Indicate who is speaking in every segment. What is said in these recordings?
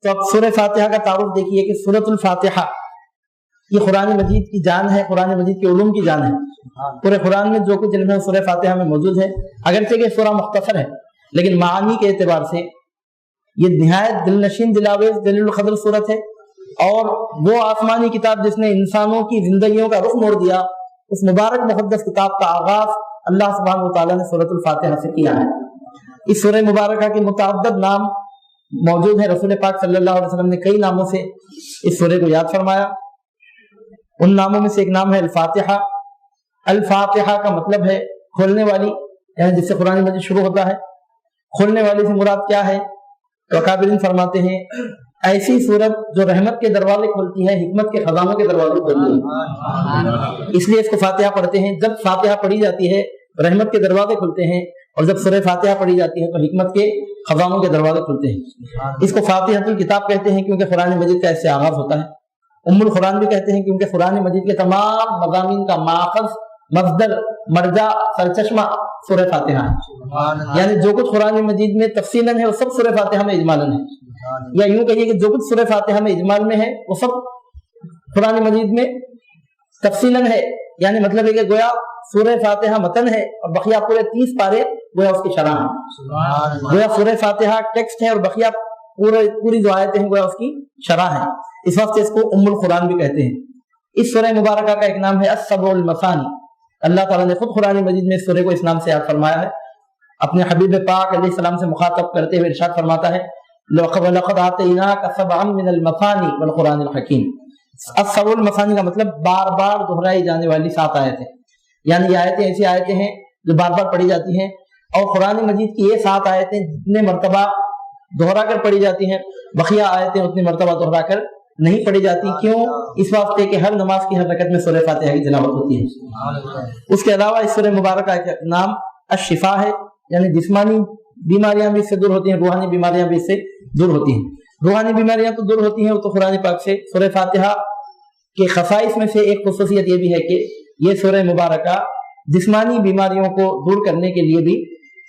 Speaker 1: تو اب سورہ فاتحہ کا تعارف دیکھیے کہ سورۃ الفاتحہ یہ قرآن مجید کی جان ہے، قرآن مجید کے علوم کی جان ہے. پورے قرآن میں جو کچھ علم ہے سورہ فاتحہ میں موجود ہے. اگرچہ کہ سورہ مختصر ہے لیکن معانی کے اعتبار سے یہ نہایت دل نشین دلاویز دلیل القدر صورت ہے. اور وہ آسمانی کتاب جس نے انسانوں کی زندگیوں کا رخ موڑ دیا، اس مبارک مقدس کتاب کا آغاز اللہ سبحانہ و تعالیٰ نے سورۃ الفاتحہ سے کیا ہے. اس سورہ مبارکہ کے متعدد نام موجود ہیں. رسول پاک صلی اللہ علیہ وسلم نے کئی ناموں سے اس سورہ کو یاد فرمایا. ان ناموں میں سے ایک نام ہے الفاتحہ. الفاتحہ کا مطلب ہے کھولنے والی، یعنی جس سے قرآن مجید شروع ہوتا ہے. کھولنے والی سے مراد کیا ہے؟ تو اکابرین فرماتے ہیں ایسی صورت جو رحمت کے دروازے کھولتی ہے، حکمت کے خزانوں کے دروازے کھولتی ہے، اس لیے اس کو فاتحہ پڑھتے ہیں. جب فاتحہ پڑھی جاتی ہے رحمت کے دروازے کھلتے ہیں، اور جب سورہ فاتحہ پڑھی جاتی ہے تو حکمت کے خزانوں کے دروازے کھلتے ہیں. اس کو فاتحۃ الکتاب کہتے ہیں کیونکہ قرآن مجید کا اس سے آغاز ہوتا ہے. ام القرآن بھی کہتے ہیں کیونکہ قرآن مجید کے تمام مضامین کا ماخذ، مصدر، مرجع، سرچشمہ سورہ فاتحہ ہے. یعنی جو کچھ قرآن مجید میں تفصیلاً ہے وہ سب سورہ فاتحہ میں اجمالاً ہے. یا یوں کہیے کہ جو کچھ سورہ فاتحہ میں اجمال میں ہے وہ سب قرآن مجید میں تفصیلاً ہے. یعنی مطلب ہے کہ گویا سورہ فاتحہ متن ہے اور بقیہ پورے 30 پارے گویا اس کی شرح ہے. گویا سورہ فاتحہ ٹیکسٹ ہے اور بقیہ پوری جو آیتیں ہیں گویا اس کی شرح ہے. اس وقت اس کو ام القرآن بھی کہتے ہیں. اس سورہ مبارکہ کا ایک نام ہے السبع المثانی. اللہ تعالیٰ نے خود قرآن مجید میں اس سورہ کو اس نام سے یاد فرمایا ہے. اپنے حبیب پاک علیہ السلام سے مخاطب کرتے ہوئے ارشاد فرماتا ہے لَقَدْ آتَيْنَاكَ سَبْعًا مِنَ الْمَثَانِي وَالْقُرْآنِ الْحَكِيمِ. السبع المثانی کا مطلب بار بار دہرائی جانے والی 7 آیتیں. یعنی یہ آیتیں ایسی آیتیں ہیں جو بار بار پڑھی جاتی ہیں. اور قرآن مجید کی یہ 7 آیتیں جتنے مرتبہ دہرا کر پڑھی جاتی ہیں، بقیہ آیتیں اتنی مرتبہ دہرا کر نہیں پڑھی جاتی. کیوں؟ اس واسطے کہ ہر نماز کی ہر رکعت میں سورہ فاتحہ کی تلاوت ہوتی ہے. اس کے علاوہ اس سورہ مبارکہ کا نام الشفا ہے. یعنی جسمانی بیماریاں بھی اس سے دور ہوتی ہیں، روحانی بیماریاں بھی اس سے دور ہوتی ہیں. روحانی بیماریاں تو دور ہوتی ہیں وہ تو قرآن پاک سے. سورہ فاتحہ کے خصائص میں سے ایک خصوصیت یہ بھی ہے کہ یہ سورہ مبارکہ جسمانی بیماریوں کو دور کرنے کے لیے بھی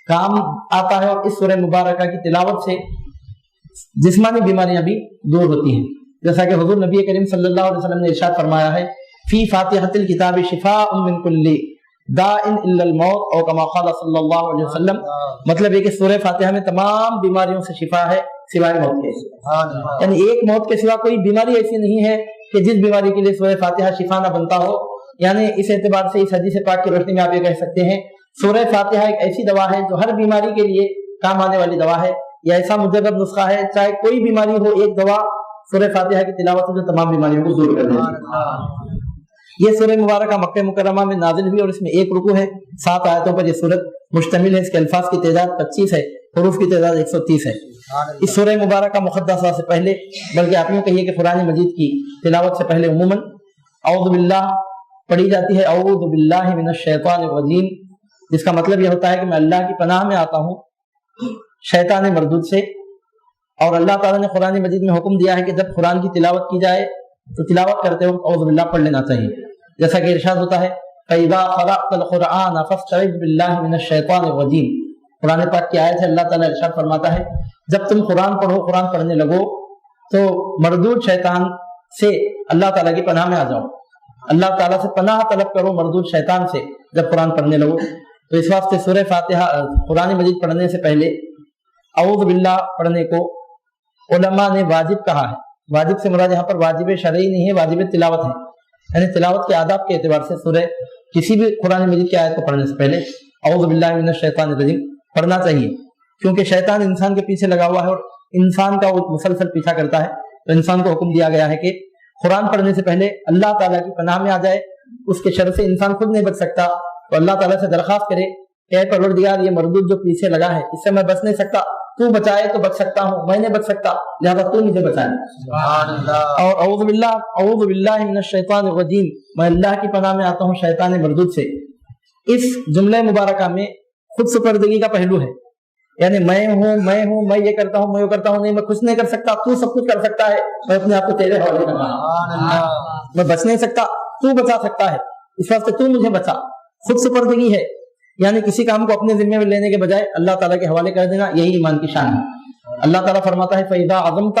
Speaker 1: کام آتا ہے. اور اس سورہ مبارکہ کی تلاوت سے جسمانی بیماریاں بھی دور ہوتی ہیں. جیسا کہ حضور نبی کریم صلی اللہ علیہ وسلم نے ارشاد فرمایا ہے فی فاتحۃ الکتاب شفاء من کل داء الا الموت، او کما قال صلی اللہ علیہ وسلم. مطلب یہ کہ سورہ فاتحہ میں تمام بیماریوں سے شفا ہے سوائے موت کے. یعنی ایک موت کے سوا کوئی بیماری ایسی نہیں ہے کہ جس بیماری کے لیے سورہ فاتحہ شفا نہ بنتا ہو. یعنی اس اعتبار سے اس حدیث پاک کی روشنی میں آپ یہ کہہ سکتے ہیں سورہ فاتحہ ایک ایسی دوا ہے جو ہر بیماری کے لیے کام آنے والی دوا ہے. یا ایسا مجرب نسخہ ہے، چاہے کوئی بیماری ہو ایک دوا سورہ فاتحہ کی تلاوت سے جو تمام بیماریوں کو دور کر دے. یہ سورہ مبارکہ مکہ مکرمہ میں نازل ہوئی اور اس میں ایک رکوع ہے. 7 آیتوں پر یہ سورت مشتمل ہے. اس کے الفاظ کی تعداد 25 ہے، حروف کی تعداد 130 ہے. اس سورہ مبارکہ مقدسہ سے پہلے، بلکہ آپ یوں کہیے کہ قرآن مجید کی تلاوت سے پہلے عموماً اعوذ باللہ پڑھی جاتی ہے. اعوذ باللہ من الشیطان الرجیم، جس کا مطلب یہ ہوتا ہے کہ میں اللہ کی پناہ میں آتا ہوں شیطان مردود سے. اور اللہ تعالیٰ نے قرآن مجید میں حکم دیا ہے کہ جب قرآن کی تلاوت کی جائے تو تلاوت کرتے وقت اعوذ باللہ پڑھ لینا چاہیے. جیسا کہ ارشاد ہوتا ہے فَإِذَا قَرَأْتَ الْقُرْآنَ فَاسْتَعِذْ بِاللَّهِ مِنَ الشَّيْطَانِ الرَّجِيمِ. قرآن پاک کی آیت ہے. اللہ تعالیٰ ارشاد فرماتا ہے جب تم قرآن پڑھو، قرآن پڑھنے لگو تو مردود شیطان سے اللہ تعالیٰ کی پناہ میں آ جاؤ. اللہ تعالیٰ سے پناہ طلب کرو مردود شیطان سے جب قرآن پڑھنے لگو. تو اس واسطے سورہ فاتحہ قرآن مجید پڑھنے سے پہلے اعوذ باللہ پڑھنے کو علماء نے واجب کہا ہے. واجب سے مراد یہاں پر واجب شرعی نہیں ہے، واجب تلاوت ہے. یعنی تلاوت کے آداب کے اعتبار سے سورہ کسی بھی قرآن مجید کی آیت کو پڑھنے سے پہلے اعوذ باللہ من الشیطان الرجیم پڑھنا چاہیے. کیونکہ شیطان انسان کے پیچھے لگا ہوا ہے اور انسان کا وہ مسلسل پیچھا کرتا ہے. تو انسان کو حکم دیا گیا ہے کہ قرآن پڑھنے سے پہلے اللہ تعالیٰ کی پناہ میں آ جائے. اس کے شر سے انسان خود نہیں بچ سکتا تو اللہ تعالیٰ سے درخواست کرے کہ اے پروردگار یہ مردود جو پیچھے لگا ہے اس سے میں بچ نہیں سکتا، تو بچائے تو بچ سکتا ہوں، میں نہیں بچ سکتا لہذا تو مجھے بچائے. اور اعوذ باللہ من الشیطان الرجیم، میں اللہ کی پناہ میں آتا ہوں شیطان مردود سے. اس جملہ مبارکہ میں خود سپردگی کا پہلو ہے. یعنی میں ہوں میں یہ کرتا ہوں، میں وہ کرتا ہوں، نہیں میں کچھ نہیں کر سکتا، تو سب کچھ کر سکتا ہے، میں اپنے آپ کو تیرے حوالے کر رہا ہوں. میں بچ نہیں سکتا، تو بچا سکتا ہے، اس واسطے تو مجھے بچا. خود سپردگی ہے. یعنی کسی کام کو اپنے ذمہ میں لینے کے بجائے اللہ تعالیٰ کے حوالے کر دینا، یہی ایمان کی شان ہے. اللہ تعالیٰ فرماتا ہے فَإِذَا عَزَمْتَ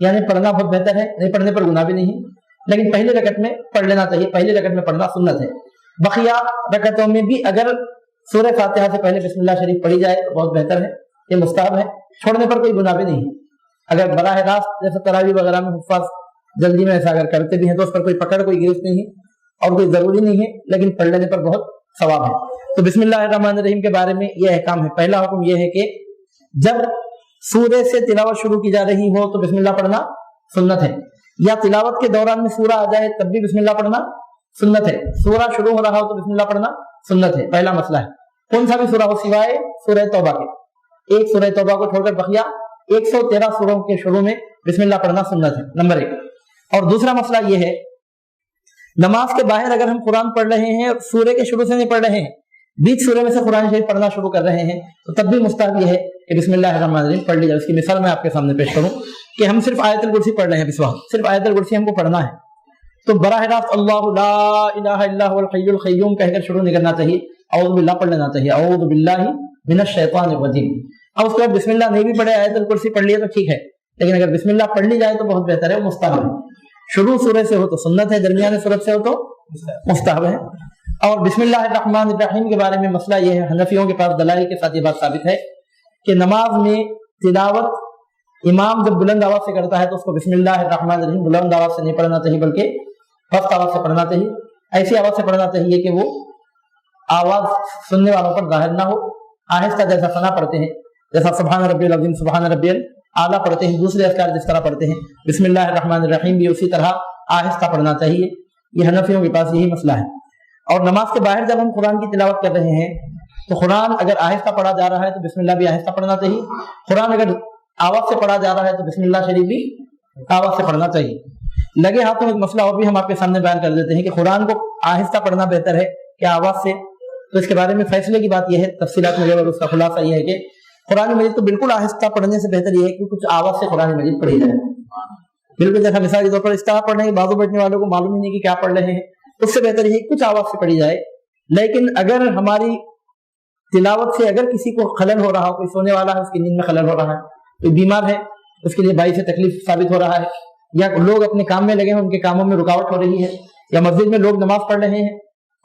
Speaker 1: یعنی پڑھنا بہت بہتر ہے، نہیں پڑھنے پر گناہ بھی نہیں ہے، لیکن پہلی رکعت میں پڑھ لینا چاہیے، پہلی رکعت میں پڑھنا سنت ہے۔ بقیہ رکعتوں میں بھی اگر سورہ فاتحہ سے پہلے بسم اللہ شریف پڑھی جائے تو بہت بہتر ہے، یہ مستحب ہے، چھوڑنے پر کوئی گناہ بھی نہیں ہے۔ اگر براہ راست جیسے تراویح وغیرہ میں حفاظ جلدی میں ایسا اگر کرتے بھی ہیں تو اس پر کوئی پکڑ، کوئی گرفت نہیں ہے اور کوئی ضروری نہیں ہے، لیکن پڑھ لینے پر بہت ثواب ہے۔ تو بسم اللہ الرحمن الرحیم کے بارے میں یہ احکام ہے۔ پہلا حکم یہ ہے کہ جب سورہ سے تلاوت شروع کی جا رہی ہو تو بسم اللہ پڑھنا سنت ہے، یا تلاوت کے دوران میں سورہ آ جائے تب بھی بسم اللہ پڑھنا سنت ہے، سورہ شروع ہو رہا ہو تو بسم اللہ پڑھنا سنت ہے، پہلا مسئلہ ہے۔ کون سا بھی سورہ ہو سوائے سورہ توبہ کے، ایک سورہ توبہ کو چھوڑ کر بقیہ 113 سوروں کے شروع میں بسم اللہ پڑھنا سنت ہے، نمبر 1۔ اور دوسرا مسئلہ یہ ہے، نماز کے باہر اگر ہم قرآن پڑھ رہے ہیں اور سورے کے شروع سے نہیں پڑھ رہے ہیں، بیچ سورے میں سے قرآن شریف پڑھنا شروع کر رہے ہیں، تو تب بھی مستحب یہ ہے کہ بسم اللہ الرحمن الرحیم پڑھ لی جائے۔ اس کی مثال میں آپ کے سامنے پیش کروں کہ ہم صرف آیت الکرسی پڑھ رہے ہیں، اس وقت صرف آیت الکرسی ہم کو پڑھنا ہے، تو براہ راست اللہ لا الہ الا هو الحی القیوم کہہ کر شروع نہیں کرنا چاہیے، اعوذ باللہ پڑھ لینا چاہیے، اعوذ باللہ من الشیطان الرجیم۔ اب اس کے بعد بسم اللہ نہیں بھی پڑھے، آیت الکرسی پڑھ لیے تو ٹھیک ہے، لیکن اگر بسم اللہ پڑھ لی جائے تو بہت بہتر ہے، مستحب ہے۔ شروع سورہ سے ہو تو سنت ہے، درمیان سورت سے ہو تو مستحب ہے۔ اور بسم اللہ الرحمن الرحیم کے بارے میں مسئلہ یہ ہے، حنفیوں کے پاس دلائل کے ساتھ یہ بات ثابت ہے کہ نماز میں تلاوت امام جب بلند آواز سے کرتا ہے تو اس کو بسم اللہ الرحمن الرحیم بلند آواز سے نہیں پڑھنا چاہیے، بلکہ پست آواز سے پڑھنا چاہیے، ایسی آواز سے پڑھنا چاہیے کہ وہ آواز سننے والوں پر ظاہر نہ ہو، آہستہ جیسا ثنا پڑھتے ہیں، جیسا سبحان ربی العظیم سبحان ربی الاعلیٰ پڑھتے ہیں، دوسرے اذکار جس طرح پڑھتے ہیں، بسم اللہ الرحمن الرحیم بھی اسی طرح آہستہ پڑھنا چاہیے۔ یہ حنفیوں کے پاس یہی مسئلہ ہے۔ اور نماز کے باہر جب ہم قرآن کی تلاوت کر رہے ہیں تو قرآن اگر آہستہ پڑھا جا رہا ہے تو بسم اللہ بھی آہستہ پڑھنا چاہیے، قرآن اگر آواز سے پڑھا جا رہا ہے تو بسم اللہ شریف بھی آواز سے پڑھنا چاہیے۔ لگے ہاتھوں ایک مسئلہ اور بھی ہم آپ کے سامنے بیان کر دیتے ہیں کہ قرآن کو آہستہ پڑھنا بہتر ہے کیا آواز سے؟ تو اس کے بارے میں فیصلے کی بات یہ ہے، تفصیلات میں اور اس کا خلاصہ یہ ہے کہ قرآن مجید کو بالکل آہستہ پڑھنے سے بہتر یہ ہے کہ کچھ آواز سے قرآن مجید پڑھی جائے، بالکل جیسا مثال کے طور پر اس طرح پڑھنے کے بازو بیٹھنے والوں کو معلوم ہی نہیں کہ کیا پڑھ رہے ہیں، اس سے بہتر یہ ہے کہ کچھ آواز سے پڑھی جائے۔ لیکن اگر ہماری تلاوت سے اگر کسی کو خلل ہو رہا ہو، کوئی سونے والا ہے اس کی نیند میں خلل ہو رہا ہے، کوئی بیمار ہے اس کے لیے باعث تکلیف ثابت ہو رہا ہے، یا لوگ اپنے کام میں لگے ہیں ان کے کاموں میں رکاوٹ ہو رہی ہے، یا مسجد میں لوگ نماز پڑھ رہے ہیں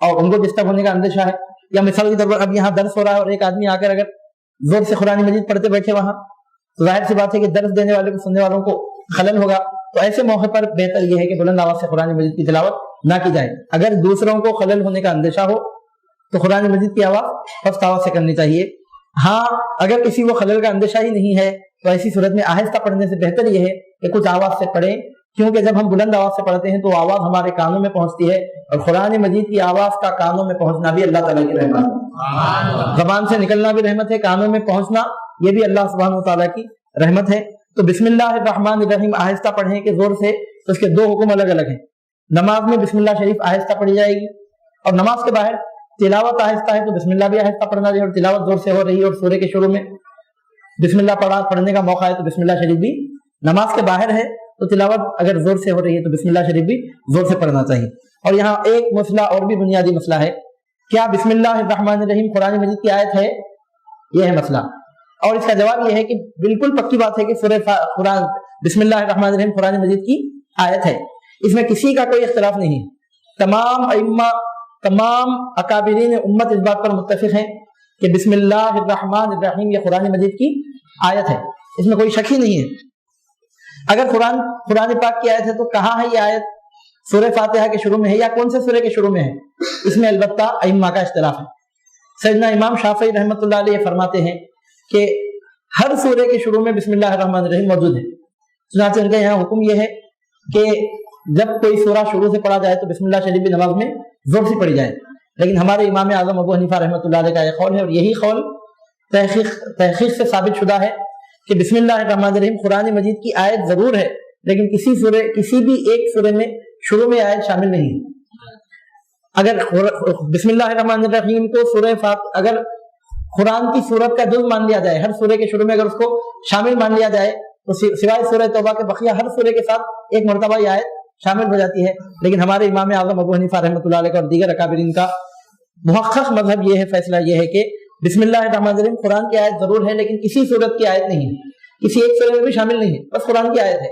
Speaker 1: اور ان کو ڈسٹرب ہونے کا اندیشہ ہے، یا مثال کے طور پر اب یہاں درس ہو رہا ہے اور ایک آدمی آ کر اگر زور سے قرآن مجید پڑھتے بیٹھے وہاں، تو ظاہر سی بات ہے کہ درس دینے والے کو سننے والوں کو خلل ہوگا۔ تو ایسے موقع پر بہتر یہ ہے کہ بلند آواز سے قرآن مجید کی تلاوت نہ کی جائے۔ اگر دوسروں کو خلل ہونے کا اندیشہ ہو تو قرآن مجید کی آواز پست آواز سے کرنی چاہیے۔ ہاں اگر کسی کو خلل کا اندیشہ ہی نہیں ہے تو ایسی صورت میں آہستہ پڑھنے سے بہتر یہ ہے کہ کچھ آواز سے پڑھیں، کیونکہ جب ہم بلند آواز سے پڑھتے ہیں تو آواز ہمارے کانوں میں پہنچتی ہے، اور قرآن مجید کی آواز کا کانوں میں پہنچنا بھی اللہ تعالیٰ کی رحمت ہے، زبان سے نکلنا بھی رحمت ہے، کانوں میں پہنچنا یہ بھی اللہ سبحانہ وتعالیٰ کی رحمت ہے۔ تو بسم اللہ الرحمن الرحیم آہستہ پڑھیں کہ زور سے، تو اس کے دو حکم الگ الگ ہیں۔ نماز میں بسم اللہ شریف آہستہ پڑھی جائے گی، اور نماز کے باہر تلاوت آہستہ ہے تو بسم اللہ بھی آہستہ پڑھنا چاہیے، اور تلاوت زور سے ہو رہی ہے اور سورے کے شروع میں بسم اللہ پڑھنے کا موقع ہے تو بسم اللہ شریف بھی، نماز کے باہر ہے تو تلاوت اگر زور سے ہو رہی ہے تو بسم اللہ شریف بھی زور سے پڑھنا چاہیے۔ اور یہاں ایک مسئلہ اور بھی بنیادی مسئلہ ہے، کیا بسم اللہ الرحمن الرحیم قرآن مجید کی آیت ہے؟ یہ ہے مسئلہ، اور اس کا جواب یہ ہے کہ بالکل پکی بات ہے کہ سورہ قرآن بسم اللہ الرحمن الرحیم قرآن مجید کی آیت ہے، اس میں کسی کا کوئی اختلاف نہیں ہے۔ تمام ائمہ، تمام اکابرین امت اس بات پر متفق ہیں کہ بسم اللہ الرحمن الرحیم یہ قرآن مجید کی آیت ہے، اس میں کوئی شک ہی نہیں ہے۔ اگر قرآن پاک کی آیت ہے تو کہاں ہے یہ آیت؟ سورہ فاتحہ کے شروع میں ہے یا کون سے سورے کے شروع میں ہے؟ اس میں البتہ ائمہ کا اختلاف ہے۔ سیدنا امام شافعی رحمۃ اللہ علیہ فرماتے ہیں کہ ہر سورے کے شروع میں بسم اللہ الرحمن الرحیم موجود ہے، چنانچہ ان کا یہاں حکم یہ ہے کہ جب کوئی سورہ شروع سے پڑھا جائے تو بسم اللہ شریف بھی نماز میں زور سے پڑھی جائے۔ لیکن ہمارے امام اعظم ابو حنیفہ رحمۃ اللہ علیہ کا یہ قول ہے، اور یہی قول تحقیق سے ثابت شدہ ہے کہ بسم اللہ الرحمن الرحیم قرآن مجید کی آیت ضرور ہے، لیکن کسی بھی ایک سورے میں شروع میں آیت شامل نہیں ہے۔ اگر بسم اللہ الرحمن الرحیم کو اگر قرآن کی سورت کا جز مان لیا جائے، ہر سورے کے شروع میں اگر اس کو شامل مان لیا جائے تو سوائے سورہ توبہ کے بقیہ ہر سورے کے ساتھ ایک مرتبہ یہ آیت شامل ہو جاتی ہے۔ لیکن ہمارے امام اعظم ابو حنیفہ رحمۃ اللہ علیہ کا اور دیگر اکابرین کا محقق مذہب یہ ہے، فیصلہ یہ ہے کہ بسم اللہ الرحمن الرحیم قرآن کی آیت ضرور ہے، لیکن کسی صورت کی آیت نہیں ہے، کسی ایک سورے میں بھی شامل نہیں ہے، بس قرآن کی آیت ہے۔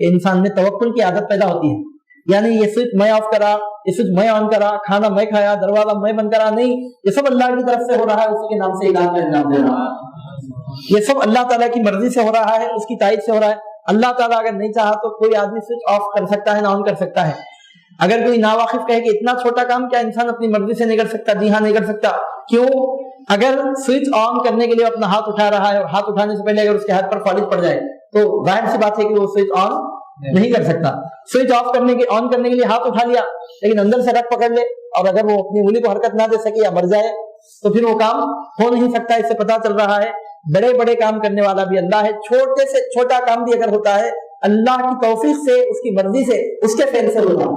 Speaker 1: کہ انسان میں توکل کی عادت پیدا ہوتی ہے. یعنی یہ سوئچ میں آف کرا, یہ سوئچ میں آن کرا, کھانا میں کھایا, دروازہ میں بند کرا, نہیں, یہ سب اللہ کی طرف سے ہو رہا ہے, اسی کے نام سے اعلان کا انجام دے رہا ہے. یہ سب اللہ تعالیٰ کی مرضی سے ہو رہا ہے, اس کی تائید سے ہو رہا ہے. اللہ تعالیٰ اگر نہیں چاہا تو کوئی آدمی سوئچ آف کر سکتا ہے, نہ آن کر سکتا ہے. اگر کوئی ناواقف کہے کہ اتنا چھوٹا کام کیا انسان اپنی مرضی سے نہیں کر سکتا, جی ہاں نہیں کر سکتا. کیوں؟ اگر سوئچ آن کرنے کے لیے اپنا ہاتھ اٹھا رہا ہے اور ہاتھ اٹھانے سے پہلے اگر اس کے ہاتھ پر فالج پڑ جائے تو ظاہر سی بات ہے کہ وہ سوئچ آن نہیں کر سکتا. سوئچ آف کرنے کے آن کرنے کے لیے ہاتھ اٹھا لیا, لیکن اندر سے رگ پکڑ لے اور اگر وہ اپنی انگلی کو حرکت نہ دے سکے یا مر جائے تو پھر وہ کام ہو نہیں سکتا. اس سے پتا چل رہا ہے بڑے بڑے کام کرنے والا بھی اللہ ہے, چھوٹے سے چھوٹا کام بھی اگر ہوتا ہے اللہ کی توفیق سے, اس کی مرضی سے, اس کے فعل سے ہوتا ہے.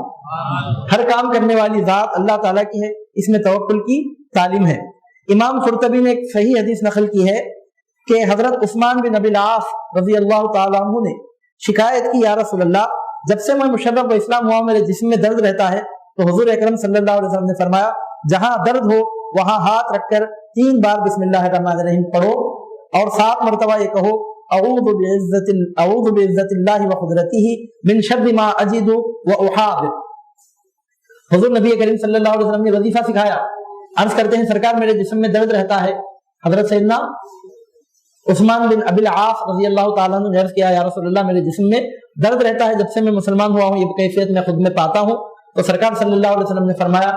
Speaker 1: ہر کام کرنے والی ذات اللہ تعالیٰ کی ہے. اس میں توکل کی تعلیم ہے. امام قرطبی نے ایک صحیح حدیث نقل کی ہے کہ حضرت عثمان بن ابی العاص رضی اللہ تعالیٰ عنہ نے شکایت کی, یا رسول اللہ, جب سے میں مشرف و اسلام ہوا میرے جسم میں درد رہتا ہے. تو حضور اکرم صلی اللہ علیہ وسلم نے فرمایا, جہاں درد ہو وہاں ہاتھ رکھ کر 3 بار بسم اللہ الرحمن الرحیم پڑھو اور 7 مرتبہ یہ کہو, اعوذ بعزت اللہ وقدرتہ من شر ما اجد واحاذر. حضور نبی کریم صلی اللہ علیہ وسلم نے وظیفہ سکھایا. عرض کرتے ہیں سرکار میرے جسم میں درد رہتا ہے. حضرت سیدنا عثمان بن ابی العاص رضی اللہ تعالیٰ عنہ نے عرض کیا, یا رسول اللہ میرے جسم میں درد رہتا ہے, جب سے میں مسلمان ہوا ہوں یہ کیفیت میں خود میں پاتا ہوں. تو سرکار صلی اللہ علیہ وسلم نے فرمایا,